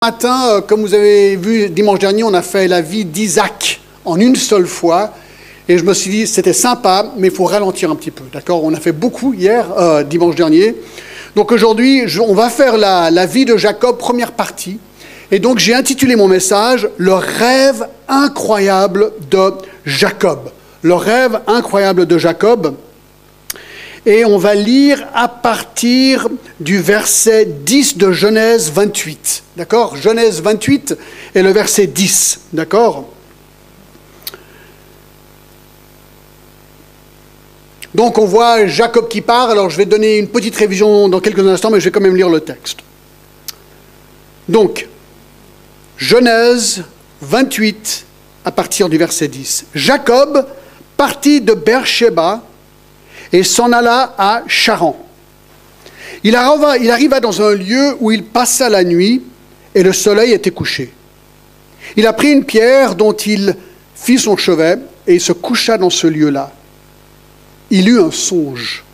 Matin, comme vous avez vu dimanche dernier, on a fait la vie d'Isaac en une seule fois. Et je me suis dit, c'était sympa, mais il faut ralentir un petit peu. D'accord? On a fait beaucoup hier, dimanche dernier. Donc aujourd'hui, on va faire la vie de Jacob, première partie. Et donc j'ai intitulé mon message « Le rêve incroyable de Jacob ». Le rêve incroyable de Jacob. Et on va lire à partir du verset 10 de Genèse 28. D'accord? Genèse 28 et le verset 10. D'accord? Donc on voit Jacob qui part. Alors je vais donner une petite révision dans quelques instants, mais je vais quand même lire le texte. Donc, Genèse 28 à partir du verset 10. Jacob partit de Beersheba et s'en alla à Charan. Il arriva dans un lieu où il passa la nuit et le soleil était couché. Il a pris une pierre dont il fit son chevet et il se coucha dans ce lieu-là. Il eut un songe.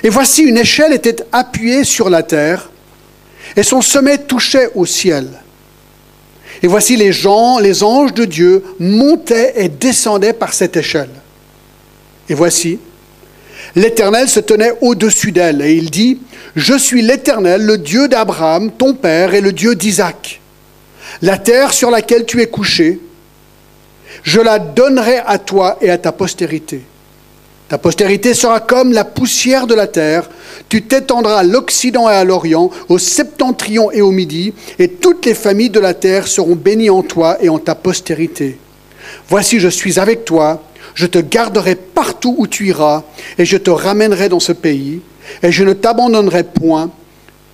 Et voici une échelle était appuyée sur la terre et son sommet touchait au ciel. Et voici les anges de Dieu montaient et descendaient par cette échelle. Et voici, l'Éternel se tenait au-dessus d'elle, et il dit, « Je suis l'Éternel, le Dieu d'Abraham, ton père, et le Dieu d'Isaac. La terre sur laquelle tu es couché, je la donnerai à toi et à ta postérité. Ta postérité sera comme la poussière de la terre. Tu t'étendras à l'Occident et à l'Orient, au septentrion et au Midi, et toutes les familles de la terre seront bénies en toi et en ta postérité. Voici, je suis avec toi. Je te garderai partout où tu iras, et je te ramènerai dans ce pays, et je ne t'abandonnerai point,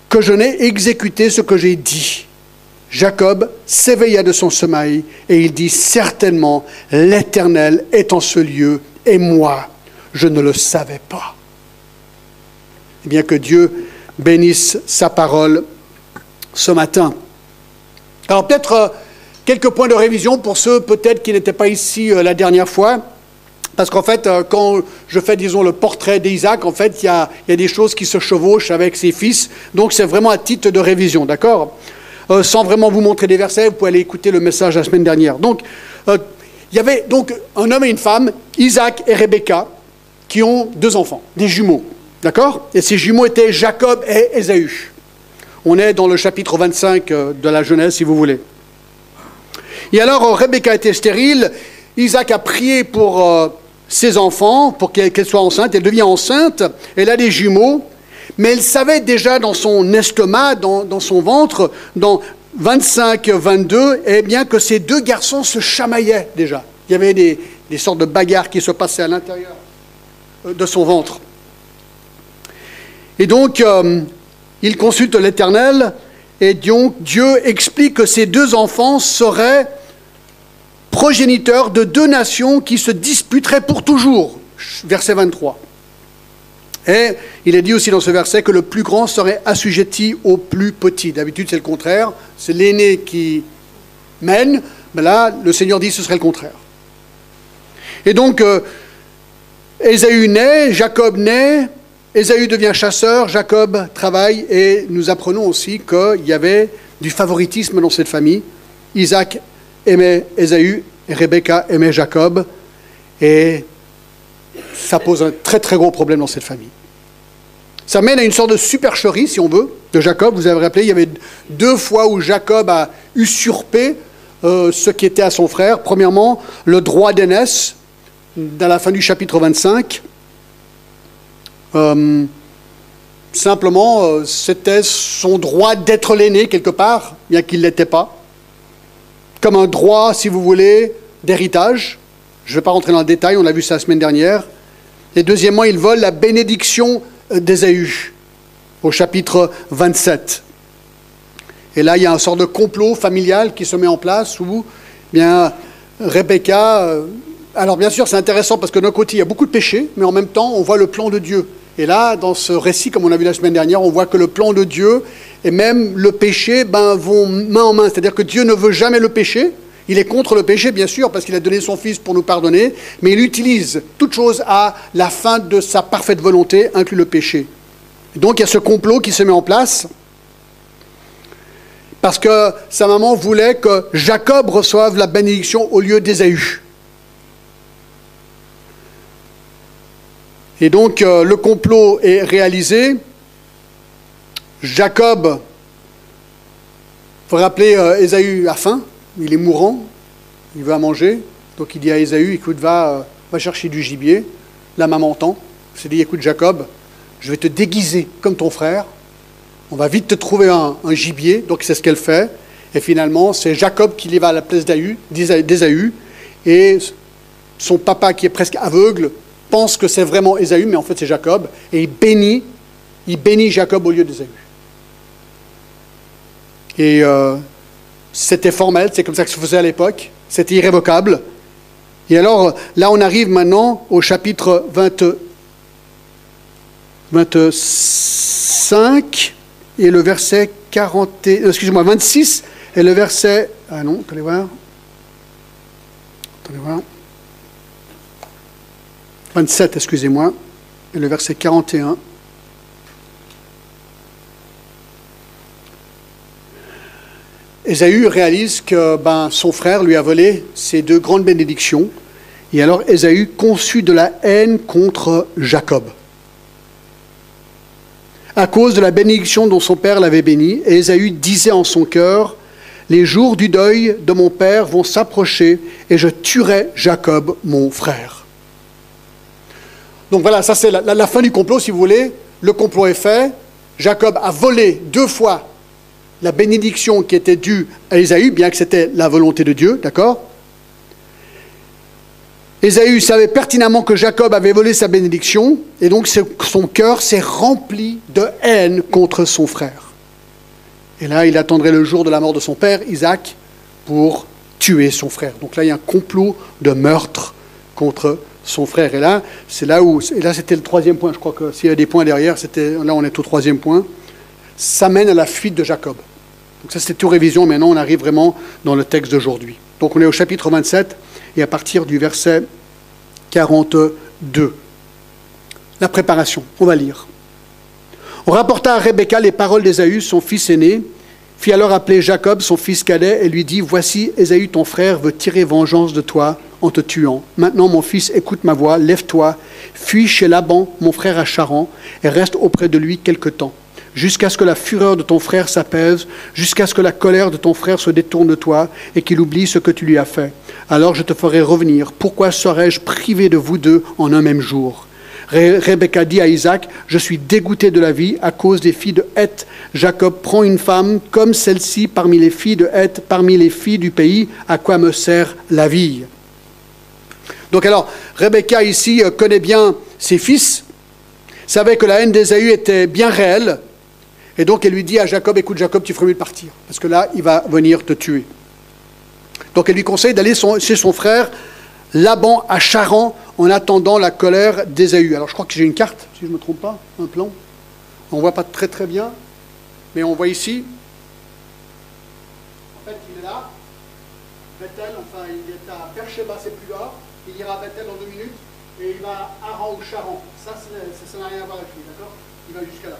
que je n'ai exécuté ce que j'ai dit. » Jacob s'éveilla de son sommeil, et il dit, « Certainement, l'Éternel est en ce lieu, et moi, je ne le savais pas. » Eh bien, que Dieu bénisse sa parole ce matin. Alors, peut-être quelques points de révision pour ceux peut-être qui n'étaient pas ici la dernière fois. Parce qu'en fait, quand je fais, disons, le portrait d'Isaac, en fait, il y a des choses qui se chevauchent avec ses fils. Donc, c'est vraiment à titre de révision, d'accord? Sans vraiment vous montrer des versets, vous pouvez aller écouter le message la semaine dernière. Donc, il y avait donc un homme et une femme, Isaac et Rebecca, qui ont 2 enfants, des jumeaux, d'accord? Et ces jumeaux étaient Jacob et Ésaü. On est dans le chapitre 25 de la Genèse, si vous voulez. Et alors, Rebecca était stérile. Isaac a prié pour ses enfants, pour qu'elle soit enceinte. Elle devient enceinte. Elle a des jumeaux. Mais elle savait déjà dans son estomac, dans son ventre, dans 25-22, eh bien que ces 2 garçons se chamaillaient déjà. Il y avait des sortes de bagarres qui se passaient à l'intérieur de son ventre. Et donc, il consulte l'Éternel, et donc Dieu explique que ces 2 enfants seraient progéniteurs de 2 nations qui se disputeraient pour toujours. Verset 23. Et il est dit aussi dans ce verset que le plus grand serait assujetti au plus petit. D'habitude, c'est le contraire. C'est l'aîné qui mène. Mais là, le Seigneur dit que ce serait le contraire. Et donc, Ésaü naît, Jacob naît, Ésaü devient chasseur, Jacob travaille, et nous apprenons aussi qu'il y avait du favoritisme dans cette famille. Isaac aimait Ésaü, et Rebecca aimait Jacob, et ça pose un très très gros problème dans cette famille. Ça mène à une sorte de supercherie, si on veut, de Jacob. Vous avez rappelé, il y avait 2 fois où Jacob a usurpé ce qui était à son frère. Premièrement, le droit d'aînesse, dans la fin du chapitre 25. Simplement, c'était son droit d'être l'aîné quelque part, bien qu'il ne l'était pas. Comme un droit, si vous voulez, d'héritage. Je ne vais pas rentrer dans le détail, on l'a vu ça la semaine dernière. Et deuxièmement, il vole la bénédiction d'Ésaü, au chapitre 27. Et là, il y a un sort de complot familial qui se met en place où, bien, Rebecca... alors bien sûr, c'est intéressant parce que d'un côté, il y a beaucoup de péchés, mais en même temps, on voit le plan de Dieu. Et là, dans ce récit, comme on a vu la semaine dernière, on voit que le plan de Dieu et même le péché vont main en main. C'est-à-dire que Dieu ne veut jamais le péché. Il est contre le péché, bien sûr, parce qu'il a donné son Fils pour nous pardonner, mais il utilise toute chose à la fin de sa parfaite volonté, inclut le péché. Et donc il y a ce complot qui se met en place, parce que sa maman voulait que Jacob reçoive la bénédiction au lieu d'Ésaü. Et donc, le complot est réalisé. Jacob, il faut rappeler, Ésaü a faim, il est mourant, il veut à manger. Donc, il dit à Ésaü, écoute, va chercher du gibier. La maman entend. Il s'est dit, écoute, Jacob, je vais te déguiser comme ton frère. On va vite te trouver un gibier. Donc, c'est ce qu'elle fait. Et finalement, c'est Jacob qui y va à la place d'Ésaü. Et son papa, qui est presque aveugle, pense que c'est vraiment Ésaü, mais en fait c'est Jacob, et il bénit Jacob au lieu d'Ésaü. Et c'était formel, c'est comme ça que se faisait à l'époque, c'était irrévocable. Et alors, là on arrive maintenant au chapitre 25, et le verset 26, et le verset... Ah non, attendez voir. 27, excusez-moi, et le verset 41. Ésaü réalise que son frère lui a volé ces deux grandes bénédictions, et alors Ésaü conçut de la haine contre Jacob, à cause de la bénédiction dont son père l'avait béni. Et Ésaü disait en son cœur, « Les jours du deuil de mon père vont s'approcher, et je tuerai Jacob, mon frère. » Donc voilà, ça c'est la fin du complot, si vous voulez. Le complot est fait. Jacob a volé 2 fois la bénédiction qui était due à Ésaü, bien que c'était la volonté de Dieu, d'accord? Ésaü savait pertinemment que Jacob avait volé sa bénédiction, et donc son cœur s'est rempli de haine contre son frère. Et là, il attendrait le jour de la mort de son père, Isaac, pour tuer son frère. Donc là, il y a un complot de meurtre contre son frère. Et là, c'est là où... Et là, c'était le 3e point. Je crois que s'il y a des points derrière, là, on est au 3e point. Ça mène à la fuite de Jacob. Donc ça, c'était tout révision. Maintenant, on arrive vraiment dans le texte d'aujourd'hui. Donc, on est au chapitre 27, et à partir du verset 42. La préparation. On va lire. On rapporta à Rebecca les paroles d'Ésaü, son fils aîné, fit alors appeler Jacob, son fils cadet, et lui dit, « Voici, Ésaü, ton frère, veut tirer vengeance de toi en te tuant. Maintenant, mon fils, écoute ma voix, lève-toi, fuis chez Laban, mon frère à Charan, et reste auprès de lui quelque temps, jusqu'à ce que la fureur de ton frère s'apaise, jusqu'à ce que la colère de ton frère se détourne de toi, et qu'il oublie ce que tu lui as fait. Alors je te ferai revenir. Pourquoi serais-je privé de vous deux en un même jour ?» Rebecca dit à Isaac, « Je suis dégoûté de la vie à cause des filles de Heth. Jacob prend une femme comme celle-ci parmi les filles de Heth, parmi les filles du pays. À quoi me sert la vie ?» Donc alors, Rebecca ici connaît bien ses fils, savait que la haine d'Ésaü était bien réelle, et donc elle lui dit à Jacob, « Écoute Jacob, tu ferais mieux de partir, parce que là, il va venir te tuer. » Donc elle lui conseille d'aller chez son frère Laban à Charan, en attendant la colère d'Ésaü. Alors je crois que j'ai une carte, si je ne me trompe pas, un plan. On ne voit pas très très bien, mais on voit ici. En fait, il est là. Bethel, enfin, il est à Beersheba, c'est plus bas. Il ira à Bethel dans 2 minutes, et il va à Haran ou Charan. Ça n'a rien à voir avec lui, d'accord? Il va jusqu'à là.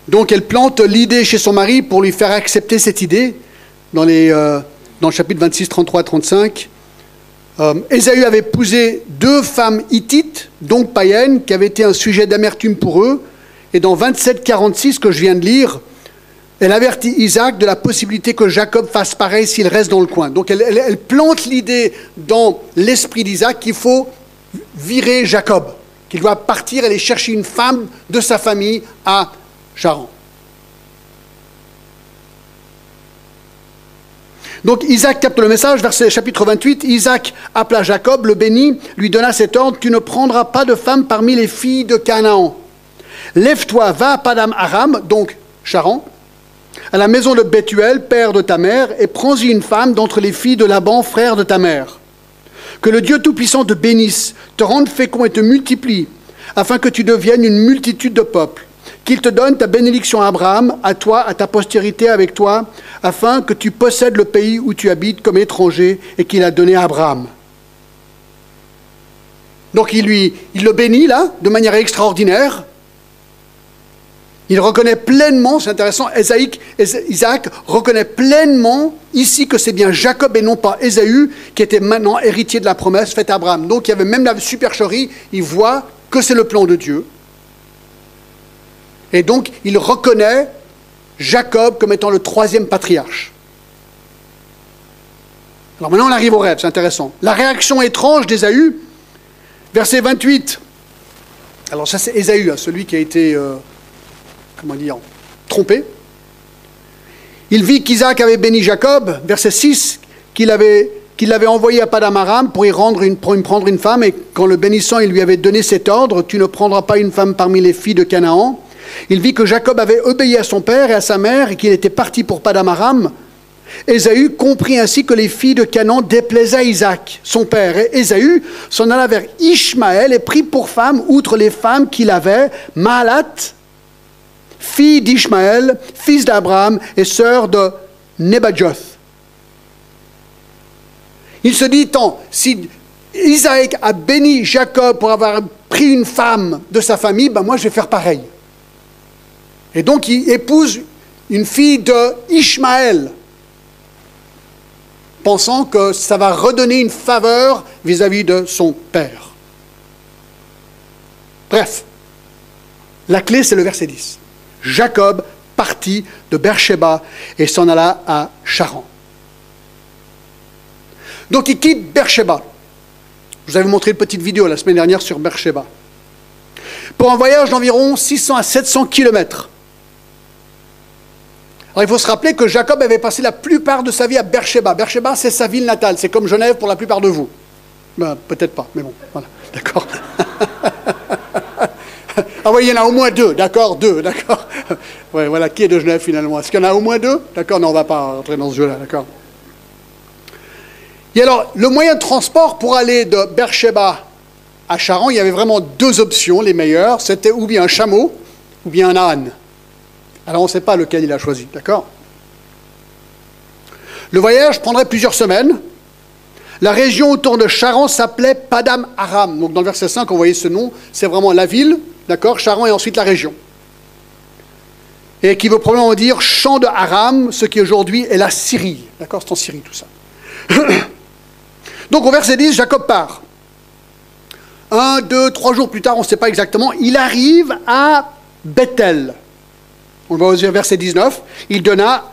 Donc elle plante l'idée chez son mari pour lui faire accepter cette idée dans le chapitre 26, 33 et 35. Ésaü avait épousé 2 femmes hittites, donc païennes, qui avaient été un sujet d'amertume pour eux. Et dans 27, 46, que je viens de lire, elle avertit Isaac de la possibilité que Jacob fasse pareil s'il reste dans le coin. Donc elle plante l'idée dans l'esprit d'Isaac qu'il faut virer Jacob, qu'il doit partir et aller chercher une femme de sa famille à Charan. Donc Isaac capte le message, verset chapitre 28, Isaac appela Jacob, le bénit, lui donna cet ordre, « Tu ne prendras pas de femme parmi les filles de Canaan. Lève-toi, va à Padam Aram, donc Charan, à la maison de Bethuel, père de ta mère, et prends-y une femme d'entre les filles de Laban, frère de ta mère. Que le Dieu Tout-Puissant te bénisse, te rende fécond et te multiplie, afin que tu deviennes une multitude de peuples. Qu'il te donne ta bénédiction à Abraham, à toi, à ta postérité avec toi, afin que tu possèdes le pays où tu habites comme étranger et qu'il a donné à Abraham. » Donc il le bénit là, de manière extraordinaire. Il reconnaît pleinement, c'est intéressant, Isaac reconnaît pleinement ici que c'est bien Jacob et non pas Ésaü qui était maintenant héritier de la promesse faite à Abraham. Donc il y avait même la supercherie, il voit que c'est le plan de Dieu. Et donc il reconnaît Jacob comme étant le troisième patriarche. Alors maintenant on arrive au rêve, c'est intéressant. La réaction étrange d'Ésaü, verset 28. Alors ça c'est Ésaü, celui qui a été... trompé. Il vit qu'Isaac avait béni Jacob, verset 6, qu'il l'avait envoyé à Paddan Aram pour y prendre une femme, et qu'en le bénissant, il lui avait donné cet ordre, tu ne prendras pas une femme parmi les filles de Canaan. Il vit que Jacob avait obéi à son père et à sa mère, et qu'il était parti pour Paddan Aram. Ésaü comprit ainsi que les filles de Canaan déplaisaient à Isaac, son père. Et Ésaü s'en alla vers Ishmaël et prit pour femme, outre les femmes qu'il avait, Mahalat, fille d'Ishmaël, fils d'Abraham et sœur de Nebajoth. Il se dit, tant, si Isaac a béni Jacob pour avoir pris une femme de sa famille, ben moi je vais faire pareil. Et donc il épouse une fille de Ishmaël, pensant que ça va redonner une faveur vis-à-vis de son père. Bref, la clé c'est le verset 10. Jacob partit de Beersheba et s'en alla à Charan. Donc il quitte Beersheba. Je vous avais montré une petite vidéo la semaine dernière sur Beersheba. Pour un voyage d'environ 600 à 700 kilomètres. Alors il faut se rappeler que Jacob avait passé la plupart de sa vie à Beersheba. Beersheba, c'est sa ville natale. C'est comme Genève pour la plupart de vous. Ben, peut-être pas, mais bon, voilà, d'accord. Ah oui, il y en a au moins deux, d'accord, d'accord. Ouais, voilà, qui est de Genève finalement? Est-ce qu'il y en a au moins deux? D'accord, non, on ne va pas rentrer dans ce jeu-là, d'accord. Et alors, le moyen de transport pour aller de Beersheba à Charan, il y avait vraiment deux options, les meilleures. C'était ou bien un chameau, ou bien un âne. Alors, on ne sait pas lequel il a choisi, d'accord? Le voyage prendrait plusieurs semaines. La région autour de Charan s'appelait Paddan Aram. Donc, dans le verset 5, on voyait ce nom. C'est vraiment la ville, d'accord? Charan et ensuite la région. Et qui veut probablement dire champ de Aram, ce qui aujourd'hui est la Syrie. D'accord? C'est en Syrie tout ça. Donc, au verset 10, Jacob part. 1, 2, 3 jours plus tard, on ne sait pas exactement, il arrive à Bethel. On va au verset 19. Il donna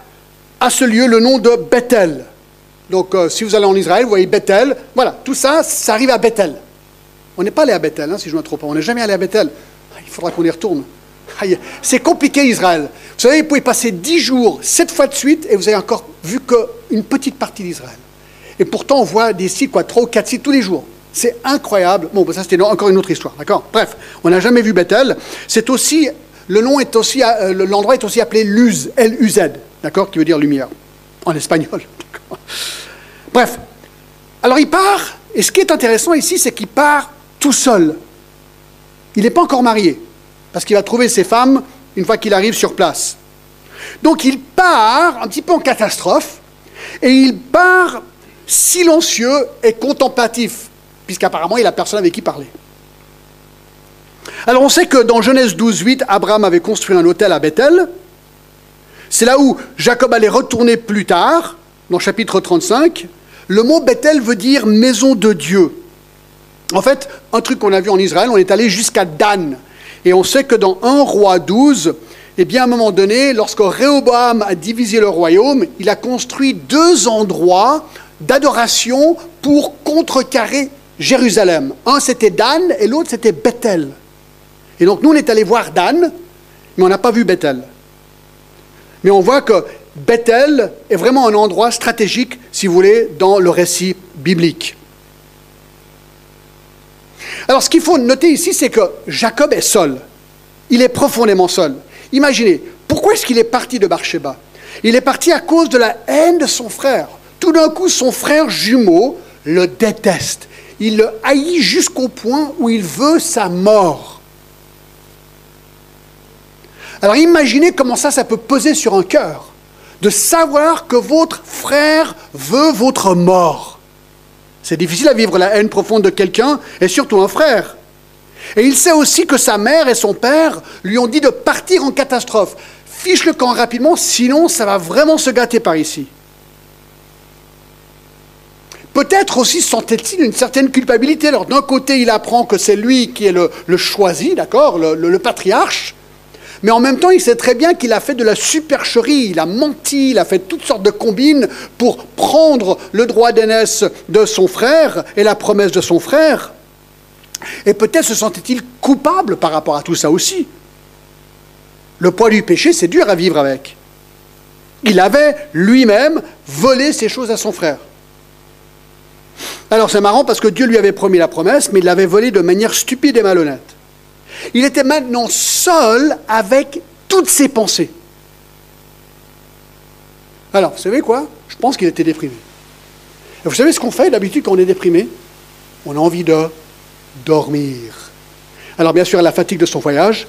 à ce lieu le nom de Bethel. Donc, si vous allez en Israël, vous voyez Bethel. Voilà, tout ça, ça arrive à Bethel. On n'est pas allé à Bethel, hein, si je ne me trompe pas. On n'est jamais allé à Bethel. Il faudra qu'on y retourne. C'est compliqué, Israël. Vous savez, vous pouvez passer 10 jours, 7 fois de suite, et vous avez encore vu qu'une petite partie d'Israël. Et pourtant, on voit des sites, 3 ou 4 sites tous les jours. C'est incroyable. Bon, ça, c'était encore une autre histoire, d'accord? Bref, on n'a jamais vu Bethel. C'est aussi, l'endroit est aussi appelé Luz, L-U-Z, d'accord? Qui veut dire lumière, en espagnol. Bref, alors il part, et ce qui est intéressant ici, c'est qu'il part tout seul. Il n'est pas encore marié, parce qu'il va trouver ses femmes une fois qu'il arrive sur place. Donc il part un petit peu en catastrophe, et il part silencieux et contemplatif, puisqu'apparemment il n'a personne avec qui parler. Alors on sait que dans Genèse 12, 8, Abraham avait construit un autel à Bethel. C'est là où Jacob allait retourner plus tard, dans le chapitre 35. Le mot Bethel veut dire maison de Dieu. En fait, un truc qu'on a vu en Israël, on est allé jusqu'à Dan. Et on sait que dans 1 Roi 12, eh bien à un moment donné, lorsque Rehoboam a divisé le royaume, il a construit 2 endroits d'adoration pour contrecarrer Jérusalem. Un c'était Dan et l'autre c'était Bethel. Et donc nous on est allé voir Dan, mais on n'a pas vu Bethel. Mais on voit que Bethel est vraiment un endroit stratégique, si vous voulez, dans le récit biblique. Alors ce qu'il faut noter ici, c'est que Jacob est seul. Il est profondément seul. Imaginez, pourquoi est-ce qu'il est parti de Beersheba? Il est parti à cause de la haine de son frère. Tout d'un coup, son frère jumeau le déteste. Il le haït jusqu'au point où il veut sa mort. Alors imaginez comment ça peut peser sur un cœur, de savoir que votre frère veut votre mort. C'est difficile à vivre la haine profonde de quelqu'un, et surtout un frère. Et il sait aussi que sa mère et son père lui ont dit de partir en catastrophe. Fiche le camp rapidement, sinon ça va vraiment se gâter par ici. Peut-être aussi sentait-il une certaine culpabilité. Alors d'un côté, il apprend que c'est lui qui est le choisi, d'accord, le patriarche. Mais en même temps, il sait très bien qu'il a fait de la supercherie, il a menti, il a fait toutes sortes de combines pour prendre le droit d'aînesse de son frère et la promesse de son frère. Et peut-être se sentait-il coupable par rapport à tout ça aussi. Le poids du péché, c'est dur à vivre avec. Il avait lui-même volé ces choses à son frère. Alors c'est marrant parce que Dieu lui avait promis la promesse, mais il l'avait volée de manière stupide et malhonnête. Il était maintenant seul avec toutes ses pensées. Alors, vous savez quoi? Je pense qu'il était déprimé. Et vous savez ce qu'on fait d'habitude quand on est déprimé? On a envie de dormir. Alors bien sûr, la fatigue de son voyage,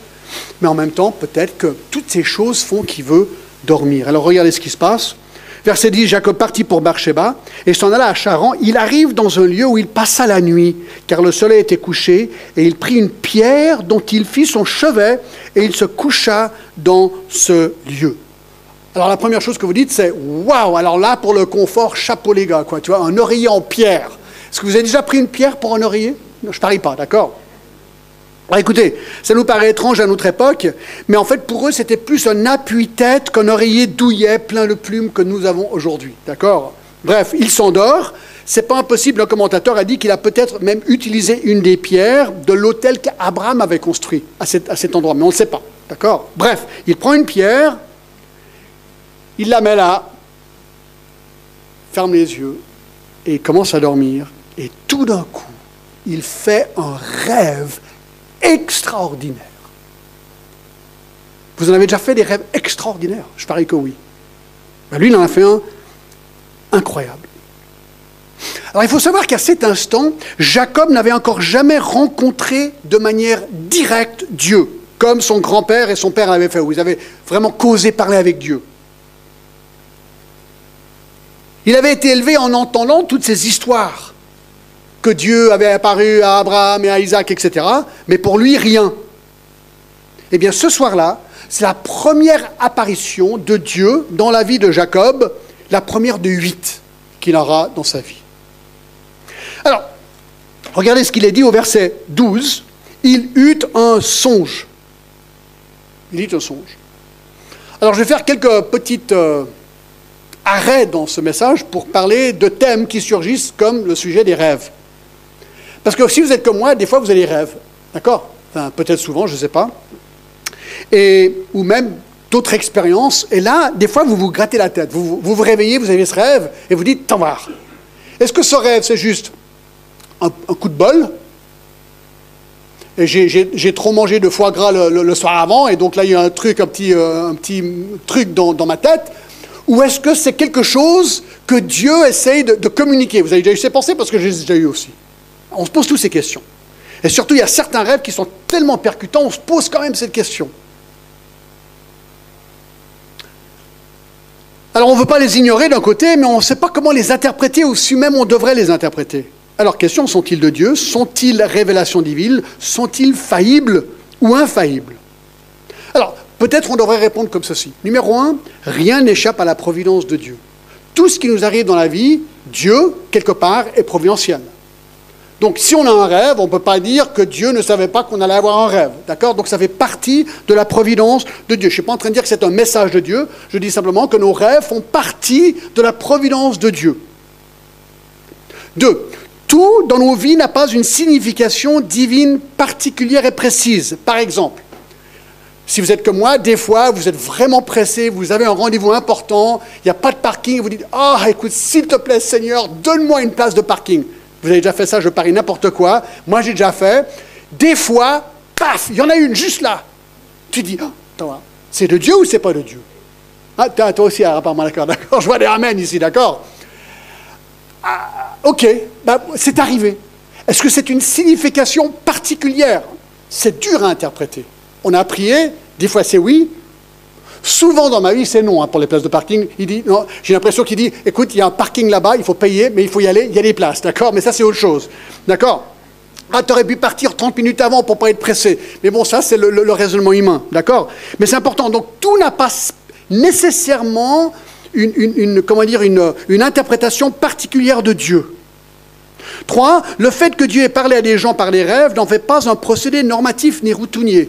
mais en même temps, peut-être que toutes ces choses font qu'il veut dormir. Alors regardez ce qui se passe. Verset 10, Jacob partit pour Beersheba et s'en alla à Charan. Il arrive dans un lieu où il passa la nuit, car le soleil était couché, et il prit une pierre dont il fit son chevet, et il se coucha dans ce lieu. Alors la première chose que vous dites, c'est « Waouh !» Alors là, pour le confort, chapeau les gars, quoi, tu vois, un oreiller en pierre. Est-ce que vous avez déjà pris une pierre pour un oreiller? Non, je ne parie pas, d'accord? Alors écoutez, ça nous paraît étrange à notre époque, mais en fait pour eux c'était plus un appuie-tête qu'un oreiller douillet plein de plumes que nous avons aujourd'hui, d'accord? Bref, il s'endort, c'est pas impossible, un commentateur a dit qu'il a peut-être même utilisé une des pierres de l'autel qu'Abraham avait construit à cet endroit, mais on ne sait pas, d'accord? Bref, il prend une pierre, il la met là, ferme les yeux, et il commence à dormir, et tout d'un coup, il fait un rêve extraordinaire. Vous en avez déjà fait des rêves extraordinaires? Je parie que oui. Ben lui, il en a fait un incroyable. Alors, il faut savoir qu'à cet instant, Jacob n'avait encore jamais rencontré de manière directe Dieu, comme son grand-père et son père l'avaient fait, où ils avaient vraiment causé parler avec Dieu. Il avait été élevé en entendant toutes ces histoires que Dieu avait apparu à Abraham et à Isaac, etc. Mais pour lui, rien. Eh bien, ce soir-là, c'est la première apparition de Dieu dans la vie de Jacob, la première de 8 qu'il aura dans sa vie. Alors, regardez ce qu'il est dit au verset 12. Il eut un songe. Il eut un songe. Alors, je vais faire quelques petites arrêts dans ce message pour parler de thèmes qui surgissent comme le sujet des rêves. Parce que si vous êtes comme moi, des fois vous avez des rêves, d'accord? Enfin, peut-être souvent, je ne sais pas. Ou même d'autres expériences. Et là, des fois, vous vous grattez la tête. Vous vous réveillez, vous avez ce rêve, et vous dites, t'en vas. Est-ce que ce rêve, c'est juste un coup de bol? Et j'ai trop mangé de foie gras le soir avant, et donc là, il y a un petit truc dans ma tête. Ou est-ce que c'est quelque chose que Dieu essaye de communiquer? Vous avez déjà eu ces pensées? Parce que j'ai déjà eu aussi. On se pose toutes ces questions. Et surtout, il y a certains rêves qui sont tellement percutants, on se pose quand même cette question. Alors, on ne veut pas les ignorer d'un côté, mais on ne sait pas comment les interpréter, ou si même on devrait les interpréter. Alors, question, sont-ils de Dieu? Sont-ils révélation divine? Sont-ils faillibles ou infaillibles? Alors, peut-être on devrait répondre comme ceci. Numéro 1, rien n'échappe à la providence de Dieu. Tout ce qui nous arrive dans la vie, Dieu, quelque part, est providentiel. Donc, si on a un rêve, on ne peut pas dire que Dieu ne savait pas qu'on allait avoir un rêve. D'accord? Donc, ça fait partie de la providence de Dieu. Je ne suis pas en train de dire que c'est un message de Dieu. Je dis simplement que nos rêves font partie de la providence de Dieu. 2. Tout dans nos vies n'a pas une signification divine particulière et précise. Par exemple, si vous êtes comme moi, des fois, vous êtes vraiment pressé, vous avez un rendez-vous important, il n'y a pas de parking, et vous dites « Ah, écoute, s'il te plaît, Seigneur, donne-moi une place de parking. » Vous avez déjà fait ça, je parie n'importe quoi. Moi, j'ai déjà fait. Des fois, paf, il y en a une juste là. Tu dis, oh, attends, c'est de Dieu ou c'est pas de Dieu? Ah, toi aussi, apparemment, d'accord. Je vois des amen ici, d'accord? Ok, c'est arrivé. Est-ce que c'est une signification particulière? C'est dur à interpréter. On a prié, des fois c'est oui. Souvent dans ma vie, c'est non pour les places de parking. Il dit, non, j'ai l'impression qu'il dit, écoute, il y a un parking là-bas, il faut payer, mais il faut y aller, il y a des places, d'accord? Mais ça, c'est autre chose, d'accord? Ah, tu aurais pu partir 30 minutes avant pour ne pas être pressé. Mais bon, ça, c'est le raisonnement humain, d'accord? Mais c'est important. Donc, tout n'a pas nécessairement une interprétation particulière de Dieu. 3, le fait que Dieu ait parlé à des gens par les rêves n'en fait pas un procédé normatif ni routinier.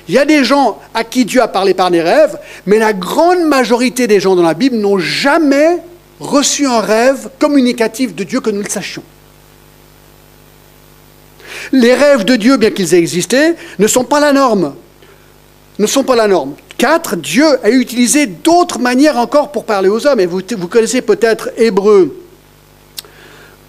Il y a des gens à qui Dieu a parlé par les rêves, mais la grande majorité des gens dans la Bible n'ont jamais reçu un rêve communicatif de Dieu que nous le sachions. Les rêves de Dieu, bien qu'ils aient existé, ne sont pas la norme. 4, Dieu a utilisé d'autres manières encore pour parler aux hommes. Et vous connaissez peut-être Hébreux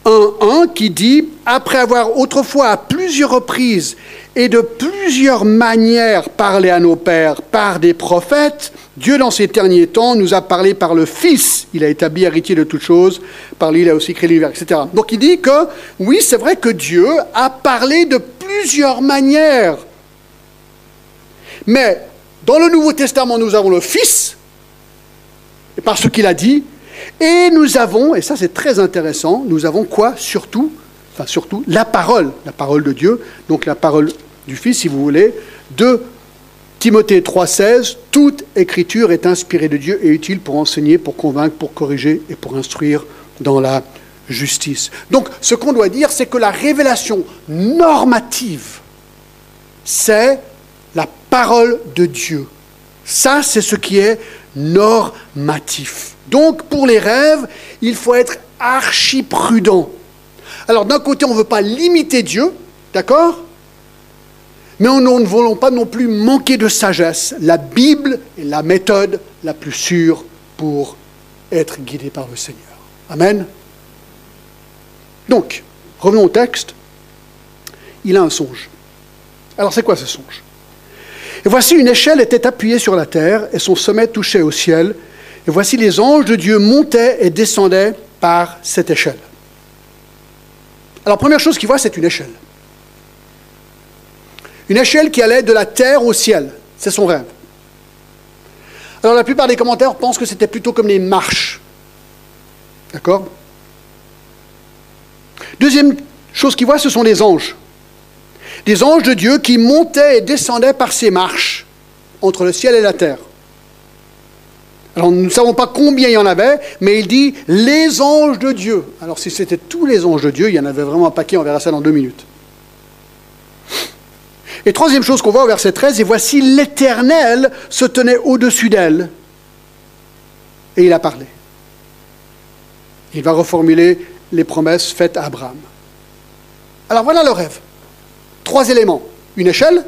1.1 qui dit « Après avoir autrefois à plusieurs reprises et de plusieurs manières parlé à nos pères par des prophètes, Dieu dans ces derniers temps nous a parlé par le Fils. Il a établi héritier de toutes choses, par lui il a aussi créé l'univers, etc. » Donc il dit que oui, c'est vrai que Dieu a parlé de plusieurs manières. Mais dans le Nouveau Testament, nous avons le Fils, par ce qu'il a dit, et nous avons, et ça c'est très intéressant, nous avons quoi? Surtout la parole de Dieu, donc la parole du Fils, si vous voulez, de Timothée 3,16, toute écriture est inspirée de Dieu et utile pour enseigner, pour convaincre, pour corriger et pour instruire dans la justice. Donc, ce qu'on doit dire, c'est que la révélation normative, c'est la parole de Dieu. Ça, c'est ce qui est normatif. Donc, pour les rêves, il faut être archi prudent. Alors, d'un côté, on ne veut pas limiter Dieu, d'accord? Mais nous ne voulons pas non plus manquer de sagesse. La Bible est la méthode la plus sûre pour être guidé par le Seigneur. Amen. Donc, revenons au texte. Il a un songe. Alors, c'est quoi ce songe? Et voici une échelle était appuyée sur la terre, et son sommet touchait au ciel. Et voici les anges de Dieu montaient et descendaient par cette échelle. Alors, première chose qu'il voit, c'est une échelle. Une échelle qui allait de la terre au ciel. C'est son rêve. Alors, la plupart des commentaires pensent que c'était plutôt comme des marches. D'accord? Deuxième chose qu'il voit, ce sont des anges. Des anges de Dieu qui montaient et descendaient par ces marches entre le ciel et la terre. Alors, nous ne savons pas combien il y en avait, mais il dit « les anges de Dieu ». Alors, si c'était tous les anges de Dieu, il y en avait vraiment un paquet, on verra ça dans 2 minutes. Et troisième chose qu'on voit au verset 13, « Et voici l'Éternel se tenait au-dessus d'elle, et il a parlé. » Il va reformuler les promesses faites à Abraham. Alors, voilà le rêve. 3 éléments. Une échelle,